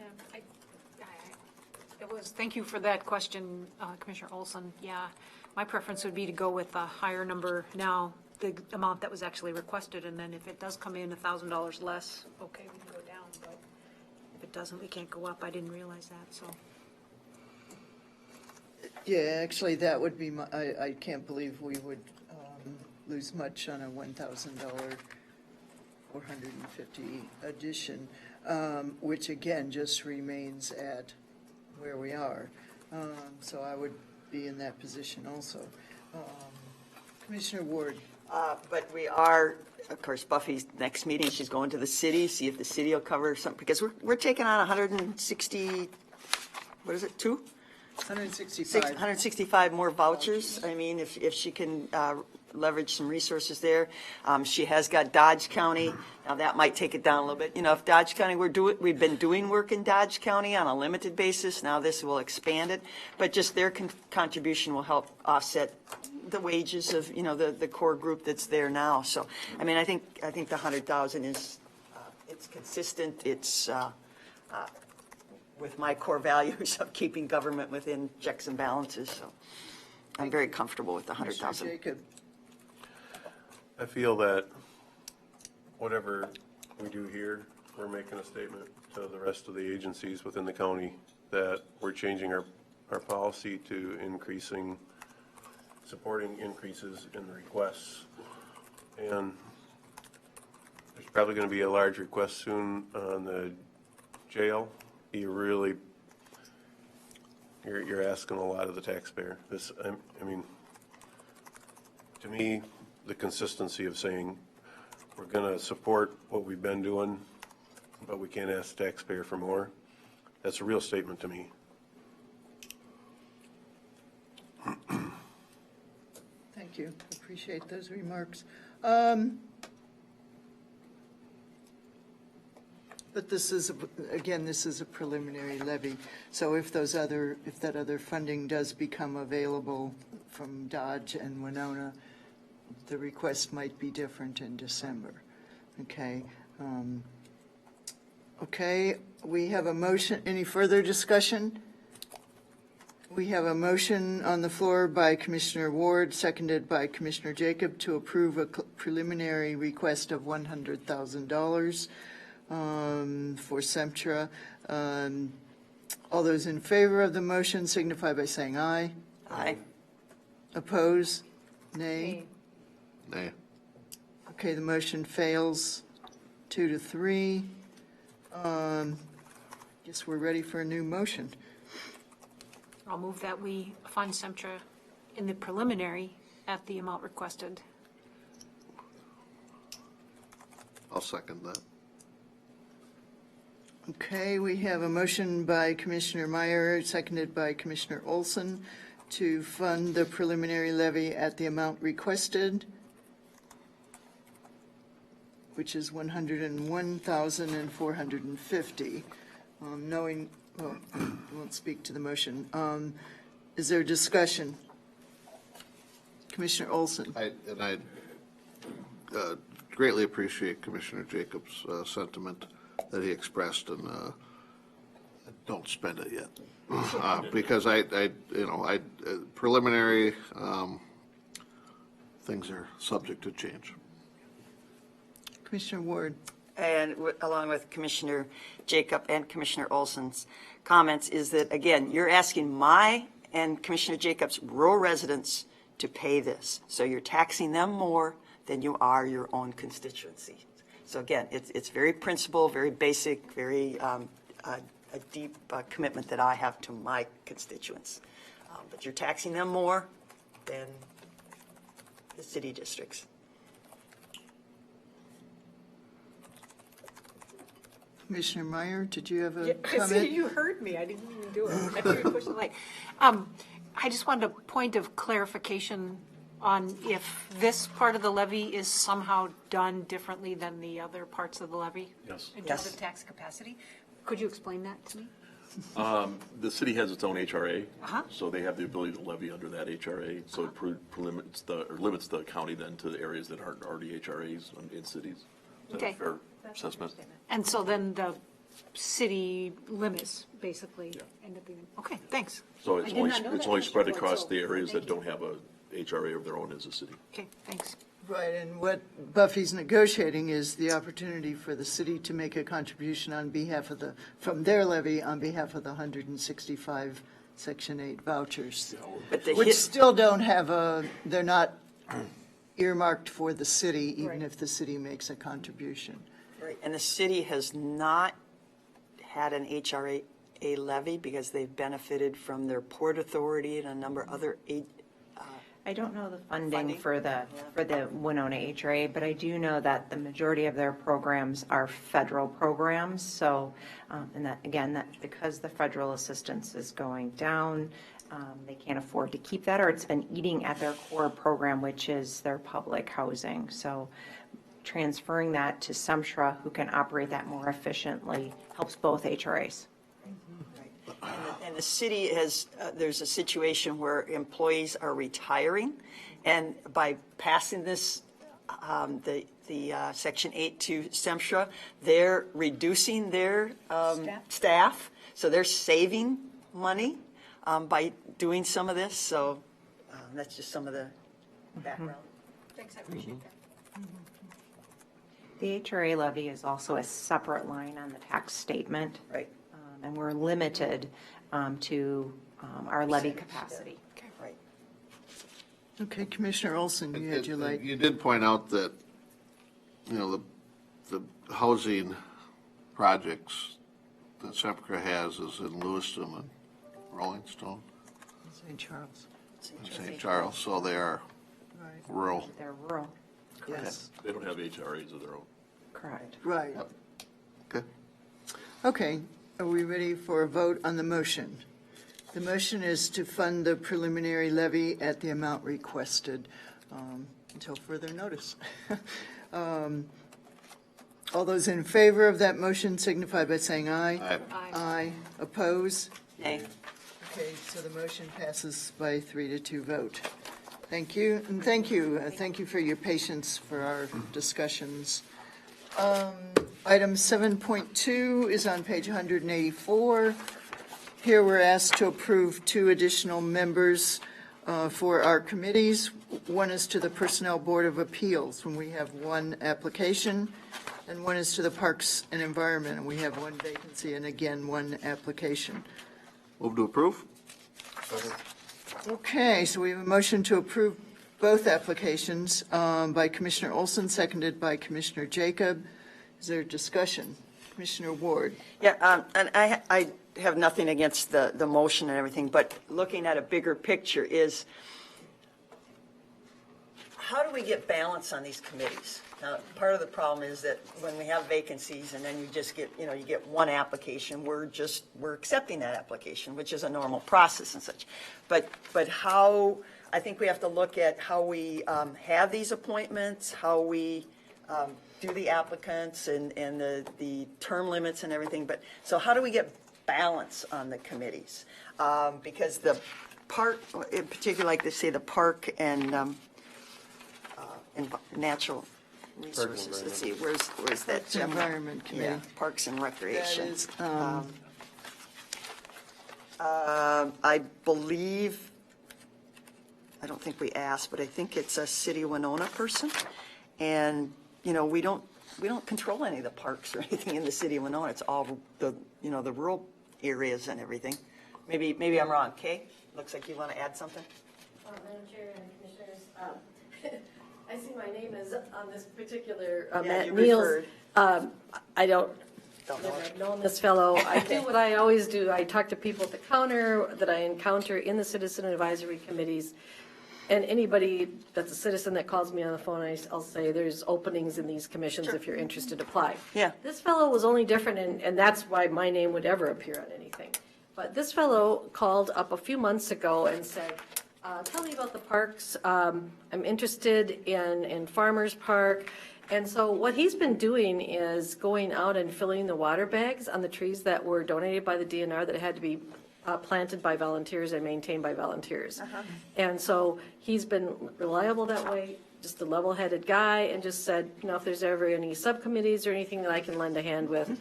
thank you for that question, Commissioner Olson. Yeah, my preference would be to go with a higher number now, the amount that was actually requested, and then if it does come in $1,000 less, okay, we can go down, but if it doesn't, we can't go up. I didn't realize that, so. Yeah, actually, that would be I can't believe we would lose much on a $1,000 450 addition, which again just remains at where we are. So I would be in that position also. Commissioner Ward. But we are, of course, Buffy's next meeting, she's going to the city, see if the city will cover something, because we're taking on 160, what is it, 165. 165 more vouchers. I mean, if she can leverage some resources there. She has got Dodge County. Now, that might take it down a little bit. You know, if Dodge County, we've been doing work in Dodge County on a limited basis. Now this will expand it. But just their contribution will help offset the wages of, you know, the core group that's there now. So, I mean, I think the 100,000 is, it's consistent. It's with my core values of keeping government within checks and balances. So I'm very comfortable with the 100,000. Jacob. I feel that whatever we do here, we're making a statement to the rest of the agencies within the county that we're changing our policy to supporting increases in the requests. And there's probably going to be a large request soon on the jail. You're asking a lot of the taxpayer. I mean, to me, the consistency of saying we're going to support what we've been doing, but we can't ask the taxpayer for more, that's a real statement to me. Thank you. Appreciate those remarks. But this is, again, this is a preliminary levy. So if that other funding does become available from Dodge and Winona, the request might be different in December. Okay. Okay, we have a motion. Any further discussion? We have a motion on the floor by Commissioner Ward, seconded by Commissioner Jacob, to approve a preliminary request of $100,000 for Semtra. All those in favor of the motion signify by saying aye. Aye. Oppose? Nay? Nay. Okay, the motion fails 2-3. Guess we're ready for a new motion. I'll move that we fund Semtra in the preliminary at the amount requested. I'll second that. Okay, we have a motion by Commissioner Meyer, seconded by Commissioner Olson, to fund the preliminary levy at the amount requested, which is $101,450. Knowing, well, I won't speak to the motion. Is there discussion? Commissioner Olson. I greatly appreciate Commissioner Jacobs' sentiment that he expressed, and don't spend it yet. Because preliminary, things are subject to change. Commissioner Ward. And along with Commissioner Jacob and Commissioner Olson's comments is that, again, you're asking my and Commissioner Jacob's rural residents to pay this. So you're taxing them more than you are your own constituency. So again, it's very principled, very basic, very a deep commitment that I have to my constituents. But you're taxing them more than the city districts. Commissioner Meyer, did you have a See, comment? you heard me. I didn't even do it. I didn't push the light. I just wanted a point of clarification on if this part of the levy is somehow done differently than the other parts of the levy? Yes. In terms Yes. of tax capacity? Could you explain that to me? The city has its own HRA, Uh-huh. so they have the ability to levy under that HRA. So it limits the county then to the areas that aren't already HRAs in cities. Is that a Okay. fair assessment? And so then the city limits basically end up being, okay, thanks. So I it's did only, not know it's that only was spread your across point, the so areas that thank you. don't have a HRA of their own as a city. Okay, thanks. Right, and what Buffy's negotiating is the opportunity for the city to make a contribution on behalf of from their levy on behalf of the 165 Section 8 vouchers, But the which still don't have they're not earmarked for the city, even Right. if the city makes a contribution. Right, and the city has not had an HRA levy because they've benefited from their Port Authority and a number of other I don't know the funding for the Winona HRA, but I do know that the majority of their programs are federal programs. So, and that, again, that because the federal assistance is going down, they can't afford to keep that, or it's been eating at their core program, which is their public housing. So transferring that to SEMSHRA, who can operate that more efficiently, helps both HRAs. And the city has, there's a situation where employees are retiring, and by passing this, the Section 8 to SEMSHRA, they're reducing their staff, so they're saving money by doing some of this, so that's just some of the background. Thanks, I appreciate that. The HRA levy is also a separate line on the tax statement. Right. And we're limited to our levy capacity. Right. Okay, Commissioner Olson, you had your light. You did point out that, you know, the housing projects that SEMCRA has is in Lewiston and Rolling Stone St. Charles. and St. Charles, so they are rural. They're rural. Yes, They don't have HRAs of their own. Correct. right. Okay. Okay, are we ready for a vote on the motion? The motion is to fund the preliminary levy at the amount requested until further notice. All those in favor of that motion signify by saying aye. Aye. Aye. Oppose? Nay. Okay, so the motion passes by 3-2 vote. Thank you, and thank you for your patience for our discussions. Item 7.2 is on page 184. Here we're asked to approve 2 additional members for our committees. One is to the Personnel Board of Appeals, when we have 1 application, and one is to the Parks and Environment, and we have 1 vacancy, and again, 1 application. Move to approve? Okay, so we have a motion to approve both applications by Commissioner Olson, seconded by Commissioner Jacob. Is there discussion? Commissioner Ward? Yeah, and I have nothing against the motion and everything, but looking at a bigger picture is, how do we get balance on these committees? Now, part of the problem is that when we have vacancies and then you just get, you get 1 application, we're accepting that application, which is a normal process and such. But how, I think we have to look at how we have these appointments, how we do the applicants and the term limits and everything. But, so how do we get balance on the committees? Because the park, in particular, like they say, the park and natural resources. Let's see, where's that? Parks and Environment Committee. Yeah, Parks and Recreation. That is, I believe, I don't think we asked, but I think it's a City of Winona person. And, we don't control any of the parks or anything in the City of Winona. It's all the rural areas and everything. Maybe I'm wrong. Kay, looks like you want to add something? Madam Chair and Commissioners, I see my name is on this particular, Yeah, Matt you Niels. referred. I don't Don't know. I've known this fellow. I do what I always do. I talk to people at the counter that I encounter in the citizen advisory committees. And anybody that's a citizen that calls me on the phone, I'll say, there's openings in these commissions if you're interested, apply. Yeah. This fellow was only different, and that's why my name would ever appear on anything. But this fellow called up a few months ago and said, tell me about the parks. I'm interested in Farmers Park. And so what he's been doing is going out and filling the water bags on the trees that were donated by the DNR that had to be planted by volunteers and maintained by volunteers. And so he's been reliable that way, just a level-headed guy, and just said, if there's ever any subcommittees or anything that I can lend a hand with.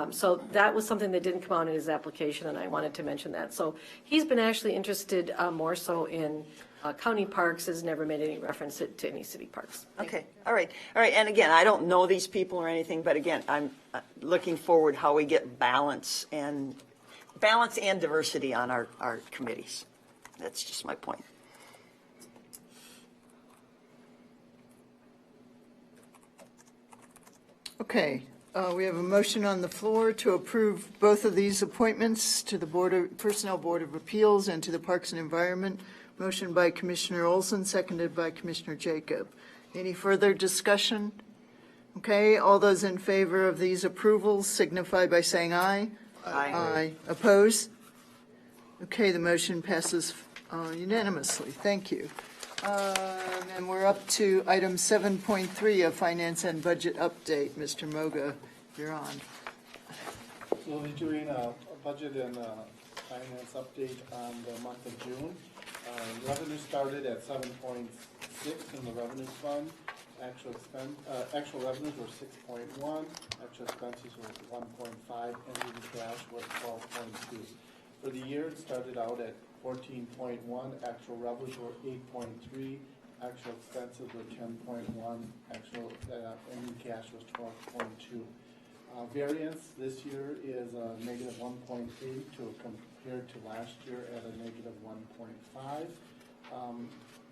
So that was something that didn't come out in his application, and I wanted to mention that. So he's been actually interested more so in county parks, has never made any reference to any city parks. Okay, all right. And again, I don't know these people or anything, but again, I'm looking forward how we get balance and diversity on our committees. That's just my point. Okay, we have a motion on the floor to approve both of these appointments to the Personnel Board of Appeals and to the Parks and Environment Motion by Commissioner Olson, seconded by Commissioner Jacob. Any further discussion? Okay, all those in favor of these approvals signify by saying aye. Aye. Oppose? Okay, the motion passes unanimously. Thank you. And we're up to item 7.3 of Finance and Budget Update. Mr. Moga, you're on. We'll be doing a budget and finance update on the month of June. Revenue started at 7.6 in the revenue fund. Actual revenues were 6.1. Actual expenses were 1.5. Ending cash was 12.2. For the year, it started out at 14.1. Actual revenues were 8.3. Actual expenses were 10.1. Actual ending cash was 12.2. Variance this year is a negative 1.8 compared to last year at a negative 1.5.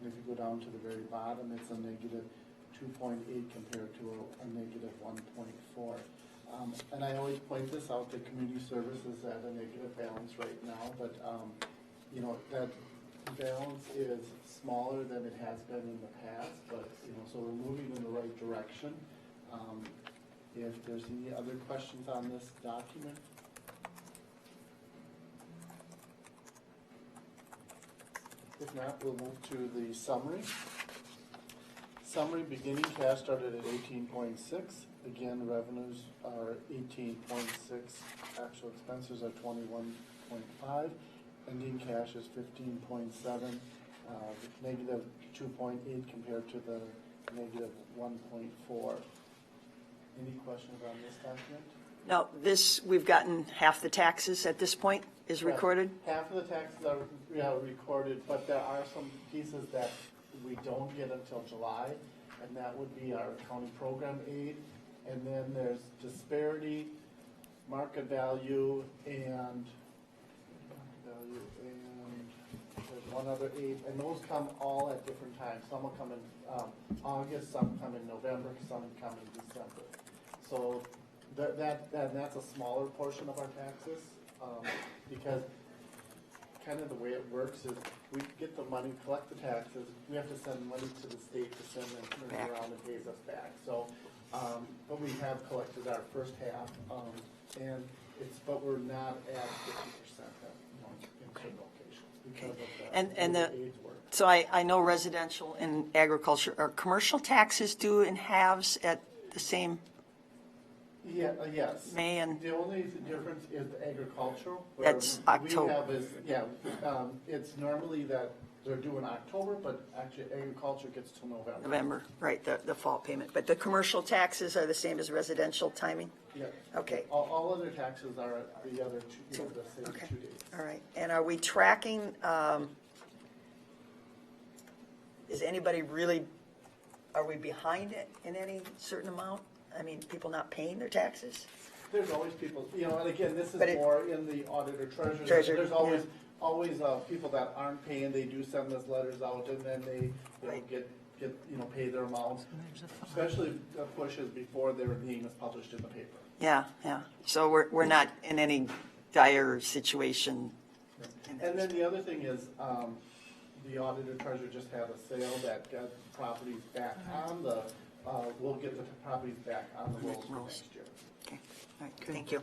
If you go down to the very bottom, it's a negative 2.8 compared to a negative 1.4. And I always point this out, that community services at a negative balance right now, but you know, that balance is smaller than it has been in the past, but you know, so we're moving in the right direction. If there's any other questions on this document? If not, we'll move to the summary. Summary, beginning cash started at 18.6. Again, revenues are 18.6. Actual expenses are 21.5. Ending cash is 15.7. Negative 2.8 compared to the negative 1.4. Any questions on this document? Now, this, we've gotten half the taxes at this point is recorded? Half of the taxes are recorded, but there are some pieces that we don't get until July, and that would be our county program aid. And then there's disparity, market value, and there's one other aid, and those come all at different times. Some will come in August, some come in November, some come in December. So that's a smaller portion of our taxes, because kind of the way it works is we get the money, collect the taxes, we have to send money to the state to send them, turn it around and pays us back. So, but we have collected our first half, and but we're not at 50% in certain locations because of the AIDS work. So I know residential and agriculture, are commercial taxes due in halves at the same? Yeah, yes. May and. The only difference is the agricultural. That's October. We have is, it's normally that they're due in October, but actually agriculture gets till November. November, right, the fall payment. But the commercial taxes are the same as residential timing? Yeah. Okay. All other taxes are the other two, the same Okay. 2 days. All right. And are we tracking, is anybody really, are we behind it in any certain amount? I mean, people not paying their taxes? There's always people, and again, this is But more in the auditor treasurer. There's always people that aren't paying. They do send us letters out, and then they get pay their amounts. Especially pushes before their name is published in the paper. Yeah. So we're not in any dire situation. And then the other thing is, the auditor treasurer just had a sale that got properties back on the. We'll get the properties back on the rolls for next year. Okay. All right. Thank you.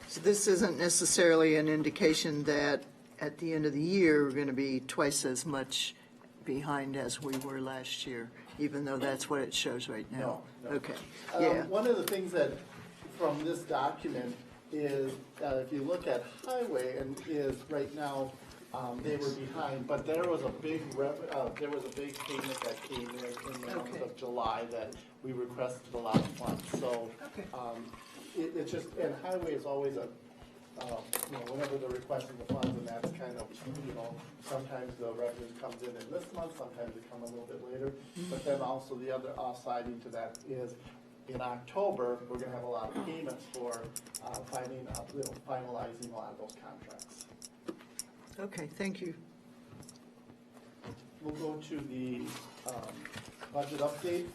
So this isn't necessarily an indication that at the end of the year, we're going to be twice as much behind as we were last year, even though that's what it shows right now. No. Okay, yeah. One of the things that, from this document, is if you look at highway, and is right now, they were behind, but there was a big payment that came in the month of July that we requested a lot of funds. So it's just, and highway is always whenever they're requesting the funds, and that's kind of, sometimes the revenue comes in this month, sometimes they come a little bit later. But then also the other offsiding to that is in October, we're going to have a lot of payments for finalizing a lot of those contracts. Okay, thank you. We'll go to the budget update.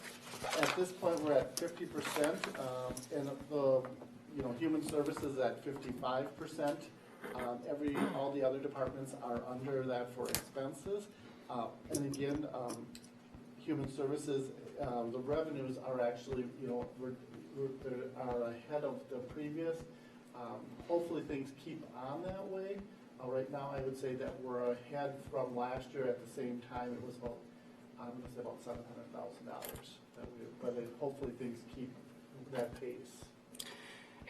At this point, we're at 50%, and the human services at 55%. All the other departments are under that for expenses. And again, human services, the revenues are actually, are ahead of the previous. Hopefully things keep on that way. Right now, I would say that we're ahead from last year. At the same time, it was about, I'm going to say about $700,000. But hopefully things keep that pace.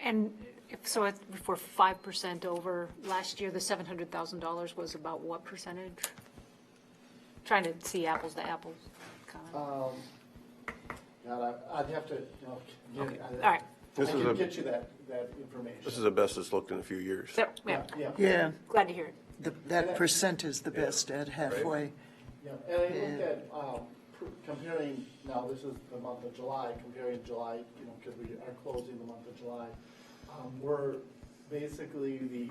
And if we're 5% over last year, the $700,000 was about what percentage? Trying to see apples to apples. God, I'd have to, All right. I can get you that information. This is the best it's looked in a few years. Yep, yeah. Yeah, Glad to hear it. that percent is the best at halfway. Yeah, and I looked at, comparing, now this is the month of July, comparing July, because we are closing the month of July. We're basically in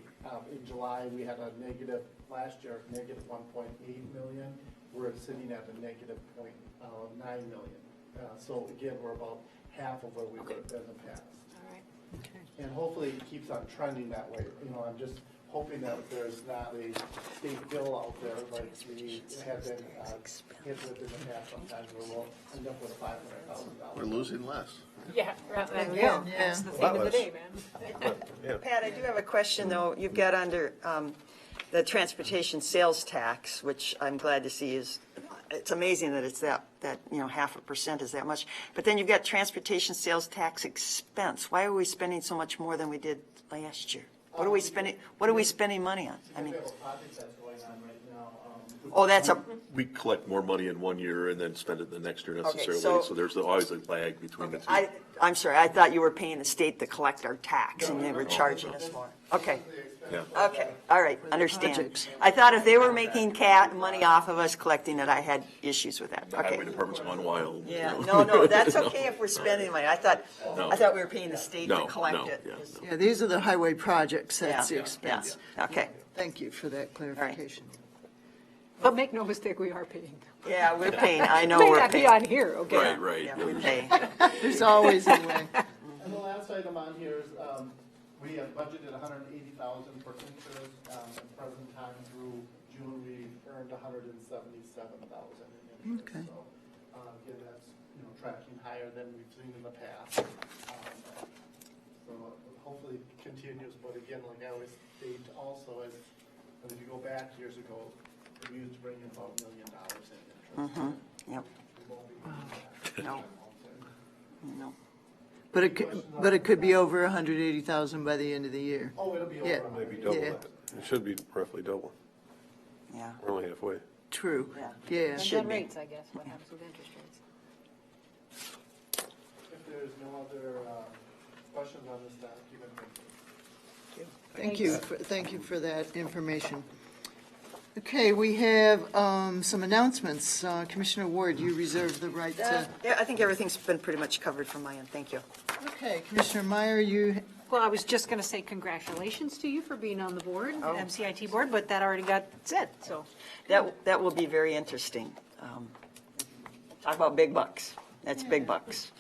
July, we had a negative, last year, negative 1.8 million. We're sitting at a negative 0.9 million. So again, we're about half of where we were in the past. All right. And hopefully it keeps on trending that way. I'm just hoping that there's not a state bill out there like we have been hit with in the past sometimes where we'll end up with $500,000. We're losing less. Yeah, there we Yeah. go. That's the theme of the day, man. Pat, I do have a question, though. You've got under the transportation sales tax, which I'm glad to see it's amazing that it's that 0.5% is that much. But then you've got transportation sales tax expense. Why are we spending so much more than we did last year? What are we spending money on? I mean, We have a project that's going on right now. oh, that's a, We collect more money in one year and then spend it the next year necessarily, so- so there's always a lag between the two. I'm sorry, I thought you were paying the state to collect our tax and they were charging us more. Okay. Yeah. Okay, all right, understand. I thought if they were making money off of us collecting it, I had issues with that. The Okay. highway department's gone wild. Yeah, no, that's okay if we're spending money. I thought we were paying the state to No, collect no, it. yeah. Yeah, these are the highway projects, that's the Yeah, expense. yeah, okay. Thank you for that clarification. But make no mistake, we are paying. Yeah, we're paying, I know May we're not be paying. on here, okay? Right, right. Yeah, we pay. There's always a way. And the last item on here is, we have budgeted $180,000 for interest. At the present time through June, we earned $177,000 in interest. Okay. So, again, that's, tracking higher than we've seen in the past. So hopefully it continues, but again, like I always state also, if you go back years ago, we used to bring in about $1 million in interest. Yep, We won't be doing that. no, no. But it could be over 180,000 by the end of the year. Oh, it'll be over. Yeah. 100. Maybe double Yeah. that. It should be roughly double. Yeah, We're only halfway. True. Yeah. Yeah. And on rates, I guess, what happens with interest rates. If there's no other questions on this document, Thank you for that information. Okay, we have some announcements. Commissioner Ward, you reserve the right to. Yeah, I think everything's been pretty much covered from my end. Thank you. Okay, Commissioner Meyer, you, Well, I was just going to say congratulations to you for being on the board, Oh. MCIT board, but that already got said, so. That will be very interesting. Talk about big bucks. That's big bucks.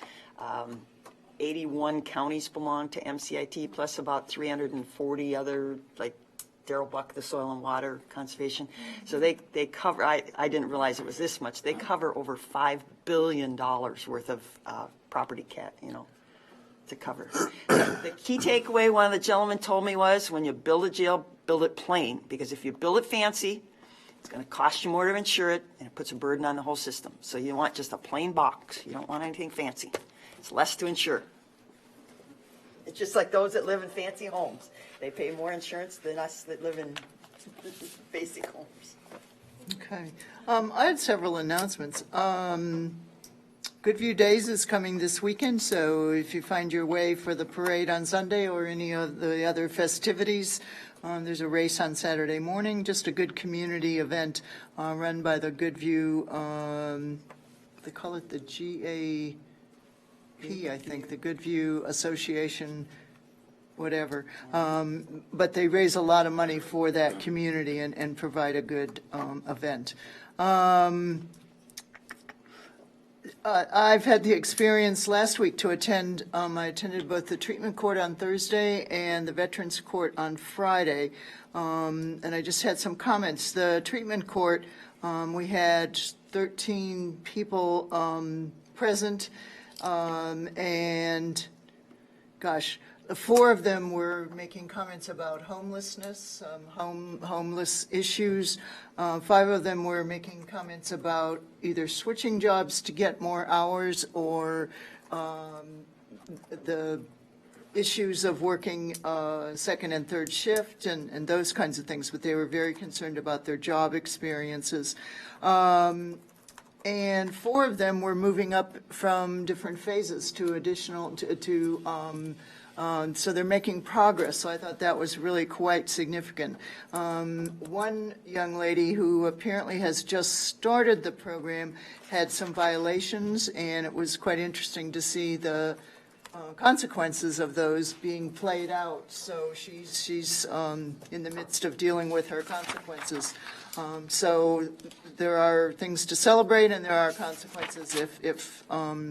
81 counties belong to MCIT, plus about 340 other, like Darrell Buck, the Soil and Water Conservation. So they cover, I didn't realize it was this much. They cover over $5 billion worth of property to cover. The key takeaway, one of the gentlemen told me was, when you build a jail, build it plain, because if you build it fancy, it's going to cost you more to insure it, and it puts a burden on the whole system. So you want just a plain box. You don't want anything fancy. It's less to insure. It's just like those that live in fancy homes. They pay more insurance than us that live in basic homes. okay. I had several announcements. Goodview Days is coming this weekend, so if you find your way for the parade on Sunday or any of the other festivities, there's a race on Saturday morning, just a good community event run by the Goodview, they call it the GAP, I think, the Goodview Association, whatever. But they raise a lot of money for that community and provide a good event. I've had the experience last week to attend, I attended both the treatment court on Thursday and the Veterans Court on Friday, and I just had some comments. The treatment court, we had 13 people present, and gosh, 4 of them were making comments about homelessness, homeless issues. 5 of them were making comments about either switching jobs to get more hours or the issues of working second and third shift and those kinds of things. But they were very concerned about their job experiences. And 4 of them were moving up from different phases to additional, so they're making progress, so I thought that was really quite significant. One young lady who apparently has just started the program had some violations, and it was quite interesting to see the consequences of those being played out. So she's in the midst of dealing with her consequences. So there are things to celebrate, and there are consequences if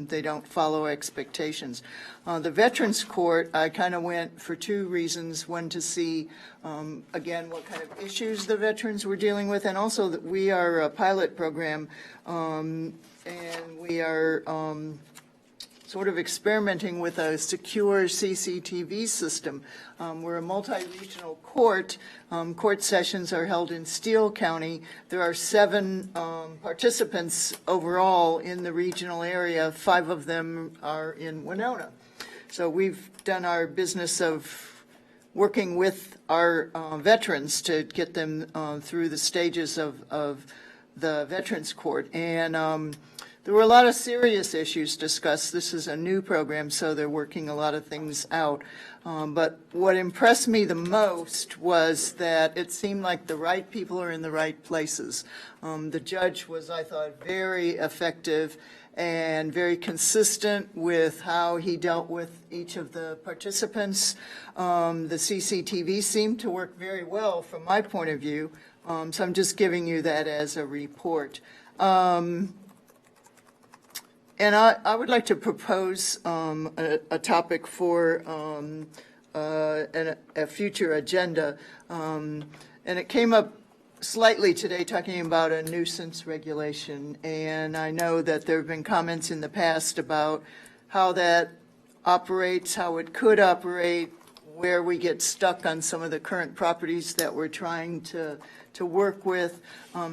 they don't follow expectations. The Veterans Court, I kind of went for 2 reasons. One, to see, again, what kind of issues the veterans were dealing with, and also that we are a pilot program, and we are sort of experimenting with a secure CCTV system. We're a multi-regional court. Court sessions are held in Steele County. There are 7 participants overall in the regional area. 5 of them are in Winona. So we've done our business of working with our veterans to get them through the stages of the Veterans Court. And there were a lot of serious issues discussed. This is a new program, so they're working a lot of things out. But what impressed me the most was that it seemed like the right people are in the right places. The judge was, I thought, very effective and very consistent with how he dealt with each of the participants. The CCTV seemed to work very well from my point of view, so I'm just giving you that as a report. And I would like to propose a topic for a future agenda. And it came up slightly today talking about a nuisance regulation. And I know that there have been comments in the past about how that operates, how it could operate, where we get stuck on some of the current properties that we're trying to work with.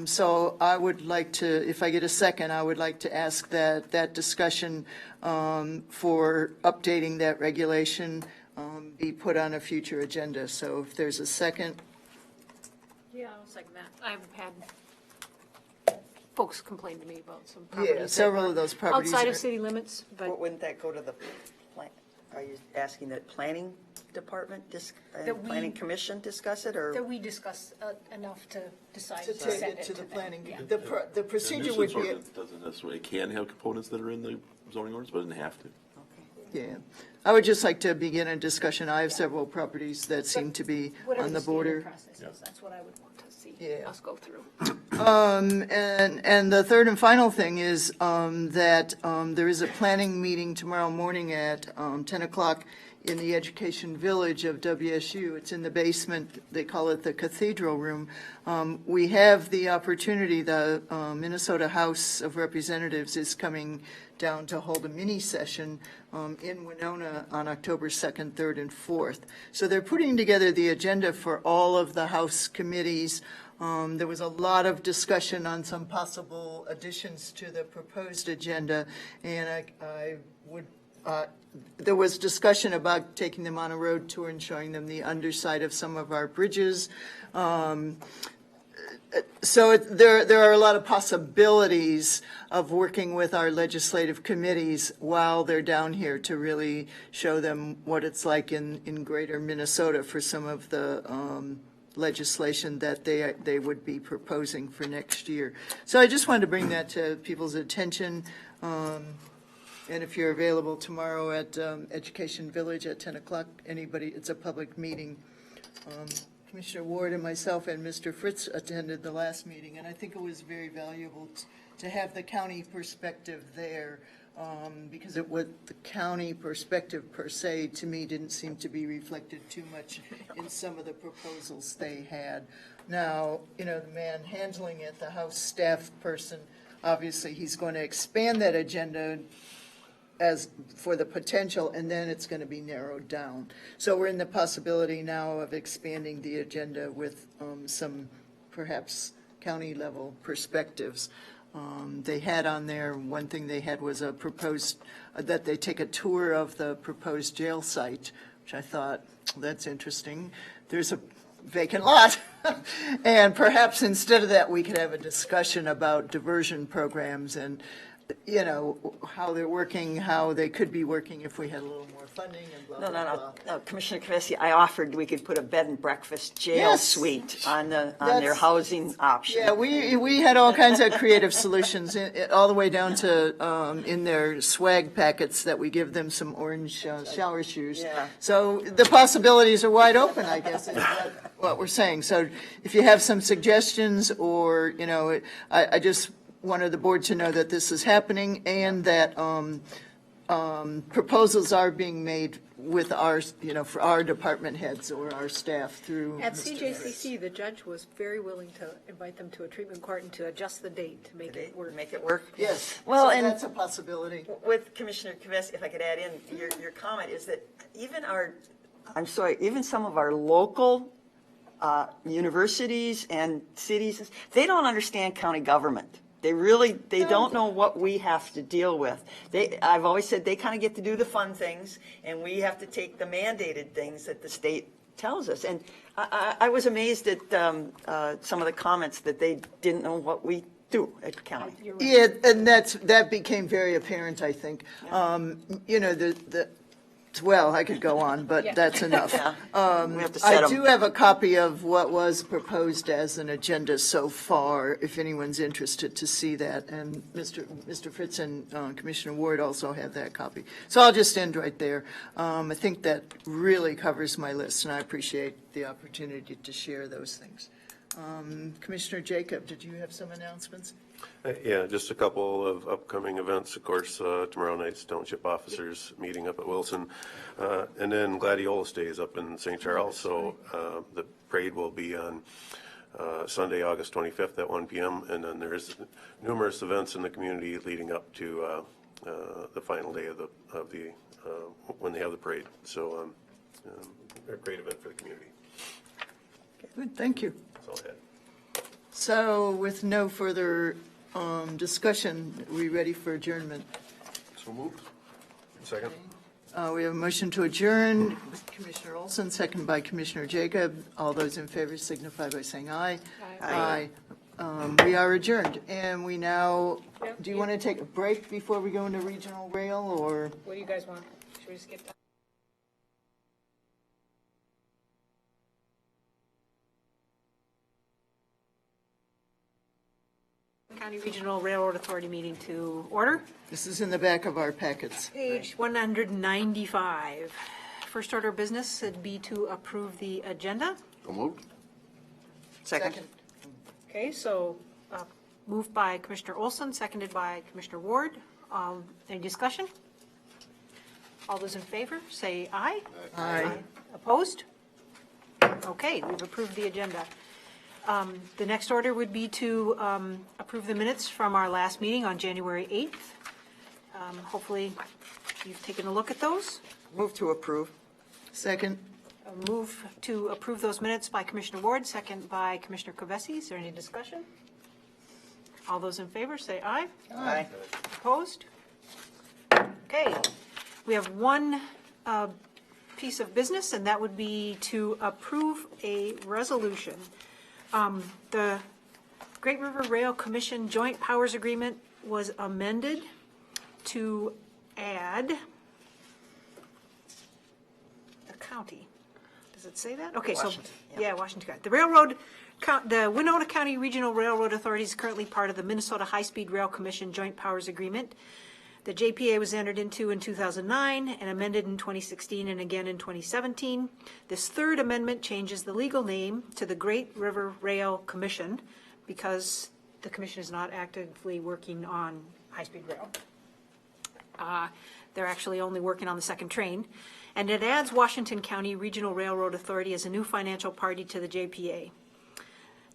So I would like to, if I get a second, I would like to ask that discussion for updating that regulation be put on a future agenda. So if there's a second. Yeah, I'll second that. I've had folks complain to me about some properties. Yeah, several of those properties outside are- of city limits, but Wouldn't that go to the plan? Are you asking that planning department, That we- planning commission discuss it, or? that we discuss enough to decide To to take send it to the them. planning. Yeah. The The procedure nuisance would be, ordinance doesn't necessarily, can have components that are in the zoning ordinance, but it doesn't have to. yeah. I would just like to begin a discussion. I have several properties that seem to be Whatever on the standard border. process is, that's what I would want to see Yeah. us go through. And the third and final thing is that there is a planning meeting tomorrow morning at 10 o'clock in the Education Village of WSU. It's in the basement. They call it the Cathedral Room. We have the opportunity, the Minnesota House of Representatives is coming down to hold a mini session in Winona on October 2nd, 3rd, and 4th. So they're putting together the agenda for all of the House committees. There was a lot of discussion on some possible additions to the proposed agenda, and I would, there was discussion about taking them on a road tour and showing them the underside of some of our bridges. So there are a lot of possibilities of working with our legislative committees while they're down here to really show them what it's like in greater Minnesota for some of the legislation that they would be proposing for next year. So I just wanted to bring that to people's attention. And if you're available tomorrow at Education Village at 10 o'clock, anybody, it's a public meeting. Commissioner Ward and myself and Mr. Fritz attended the last meeting, and I think it was very valuable to have the county perspective there, because the county perspective per se, to me, didn't seem to be reflected too much in some of the proposals they had. Now, the man handling it, the House staff person, obviously, he's going to expand that agenda as for the potential, and then it's going to be narrowed down. So we're in the possibility now of expanding the agenda with some perhaps county-level perspectives. They had on there, one thing they had was a proposed, that they take a tour of the proposed jail site, which I thought, that's interesting. There's a vacant lot. And perhaps instead of that, we could have a discussion about diversion programs and how they're working, how they could be working if we had a little more funding and blah, blah, blah. No, Commissioner Kvesi, I offered we could put a bed and breakfast jail suite on their housing option. Yeah, we had all kinds of creative solutions, all the way down to in their swag packets that we give them some orange shower shoes. Yeah. So the possibilities are wide open, I guess, is what we're saying. So if you have some suggestions or, I just wanted the board to know that this is happening and that proposals are being made with our, for our department heads or our staff through. At Mr. CJCC, the judge was very willing to invite them to a treatment court and to adjust the date to make it work. Make it work? Yes, Well, so and that's a possibility. with Commissioner Kvesi, if I could add in, your comment is that even some of our local universities and cities, they don't understand county government. They don't know what we have to deal with. I've always said they kind of get to do the fun things, and we have to take the mandated things that the state tells us. And I was amazed at some of the comments that they didn't know what we do at the county. Yeah, and that became very apparent, I think. Well, I could go on, but that's enough. We have to set I 'em. do have a copy of what was proposed as an agenda so far, if anyone's interested to see that. And Mr. Fritz and Commissioner Ward also have that copy. So I'll just end right there. I think that really covers my list, and I appreciate the opportunity to share those things. Commissioner Jacob, did you have some announcements? Yeah, just a couple of upcoming events. Of course, tomorrow night's Township Officers meeting up at Wilson. And then Gladiolus Day is up in St. Charles. So the parade will be on Sunday, August 25th at 1 p.m. And then there's numerous events in the community leading up to the final day of the when they have the parade. So a great event for the community. Good, thank you. That's all I had. So with no further discussion, are we ready for adjournment? So moved. Second. We have a motion to adjourn. Commissioner Olson, second by Commissioner Jacob. All those in favor signify by saying aye. Aye. We are adjourned. And we now, do you want to take a break before we go into regional rail, or? What do you guys want? Should we skip that? County Regional Railroad Authority meeting to order. This is in the back of our packets. Page 195. First order of business would be to approve the agenda. So moved. Second. Okay, so moved by Commissioner Olson, seconded by Commissioner Ward. Any discussion? All those in favor, say aye. Aye. Opposed? Okay, we've approved the agenda. The next order would be to approve the minutes from our last meeting on January 8th. Hopefully, you've taken a look at those. Move to approve. Second. A move to approve those minutes by Commissioner Ward, second by Commissioner Kovesi. Is there any discussion? All those in favor, say aye. Aye. Opposed? Okay, we have one piece of business, and that would be to approve a resolution. The Great River Rail Commission Joint Powers Agreement was amended to add the county. Does it say that? Okay, Washington, so, yeah, Washington County. The Winona County Regional Railroad Authority is currently part of the Minnesota High-Speed Rail Commission Joint Powers Agreement. The JPA was entered into in 2009 and amended in 2016 and again in 2017. This third amendment changes the legal name to the Great River Rail Commission because the commission is not actively working on high-speed rail. They're actually only working on the second train. And it adds Washington County Regional Railroad Authority as a new financial party to the JPA.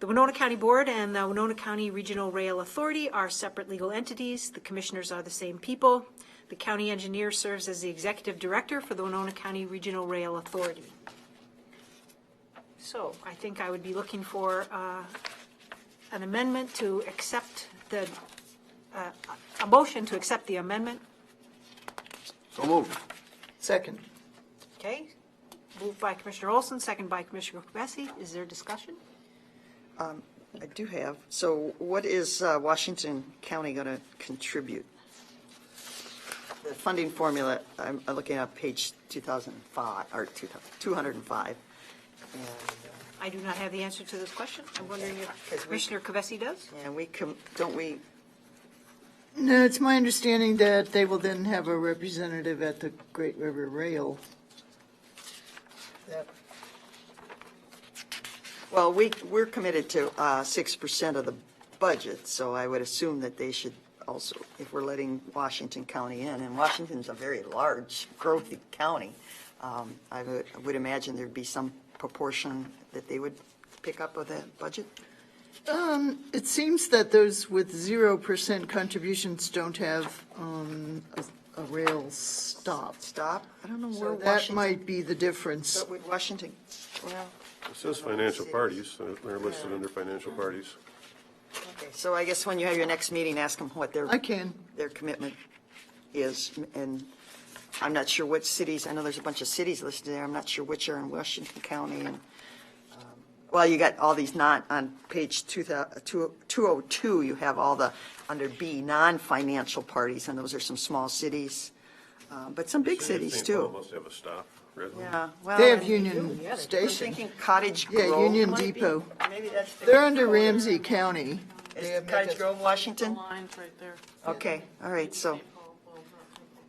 The Winona County Board and the Winona County Regional Rail Authority are separate legal entities. The commissioners are the same people. The county engineer serves as the executive director for the Winona County Regional Rail Authority. So I think I would be looking for an amendment to accept the, a motion to accept the amendment. So moved. Second. Okay, moved by Commissioner Olson, second by Commissioner Bessie. Is there discussion? I do have. So what is Washington County going to contribute? The funding formula, I'm looking at page 2005, or 205. And, I do not have the answer to this question. I'm wondering if Commissioner Kavesi does? and don't we, No, it's my understanding that they will then have a representative at the Great River Rail. well, we're committed to 6% of the budget, so I would assume that they should also, if we're letting Washington County in, and Washington's a very large, growthy county, I would imagine there'd be some proportion that they would pick up of that budget? It seems that those with 0% contributions don't have a rail stop. Stop? I don't know where So that Washington. might be the difference. But with Washington, well, It says financial parties, they're listed under financial parties. okay, so I guess when you have your next meeting, ask them what I can. their commitment is, and I'm not sure what cities, I know there's a bunch of cities listed there, I'm not sure which are in Washington County, and, well, you got all these on page 202, you have all the, under B, non-financial parties, and those are some small cities, but some big cities, St. Paul too. must have a stop, Redwood. Yeah, well. They have and Union I'm Station. thinking Cottage Yeah, Grove Union might be. Depot. Maybe that's. They're under Ramsey County. Is Cottage Grove, Washington? Lines right there. Okay, all right, so,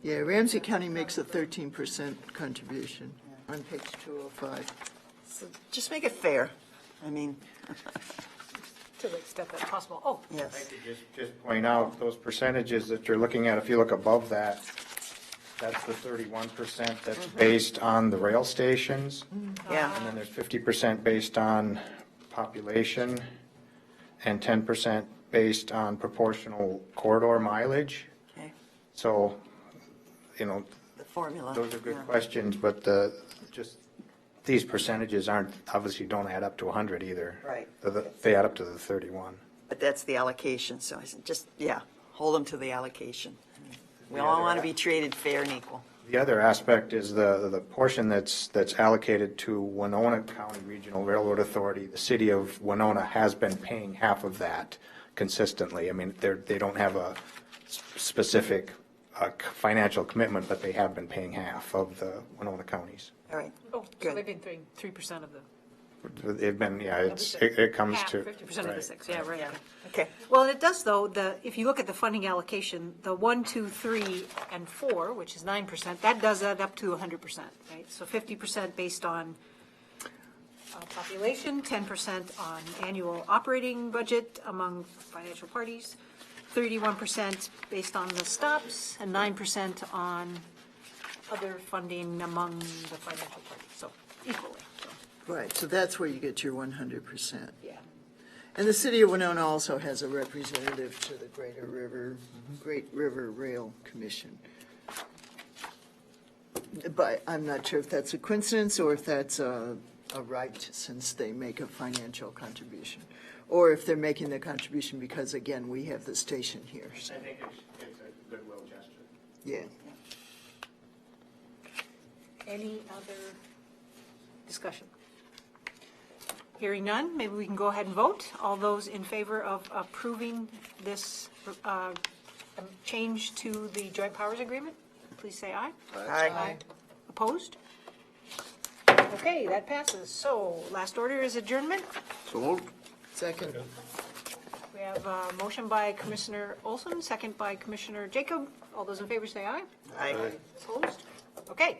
Yeah, Ramsey County makes a 13% contribution on page 205. so just make it fair. I mean, To the extent that's possible. Oh, yes. Just point out, those percentages that you're looking at, if you look above that, that's the 31% that's based on the rail stations. Yeah. And then there's 50% based on population and 10% based on proportional corridor mileage. Okay, So, you know, the formula. those are good yeah. questions, but just, these percentages aren't, obviously don't add up to 100 either. Right. They add up to the 31. But that's the allocation, so I said, just, yeah, hold them to the allocation. We all want to be treated fair and equal. The other aspect is the portion that's allocated to Winona County Regional Railroad Authority. The city of Winona has been paying half of that consistently. I mean, they don't have a specific financial commitment, but they have been paying half of the Winona counties. All right, oh, so Good. they've been doing 3% of the, They've been, yeah, it comes half, to. 50% of the right. 6, yeah, right. yeah, okay. okay. Well, it does, though, if you look at the funding allocation, the 1, 2, 3, and 4, which is 9%, that does add up to 100%, right? So 50% based on population, 10% on annual operating budget among financial parties, 31% based on the stops, and 9% on other funding among the financial parties, so equally. So, Right, so that's where you get your 100%. yeah. And the city of Winona also has a representative to the Great River Rail Commission. But I'm not sure if that's a coincidence or if that's a right, since they make a financial contribution. Or if they're making the contribution because, again, we have the station here. So, I think it's a goodwill gesture. yeah. Any other discussion? Hearing none, maybe we can go ahead and vote. All those in favor of approving this change to the joint powers agreement, please say aye. Aye. Opposed? Okay, that passes. So last order is adjournment. So moved. Second. We have a motion by Commissioner Olson, second by Commissioner Jacob. All those in favor say aye. Aye. Opposed? Okay.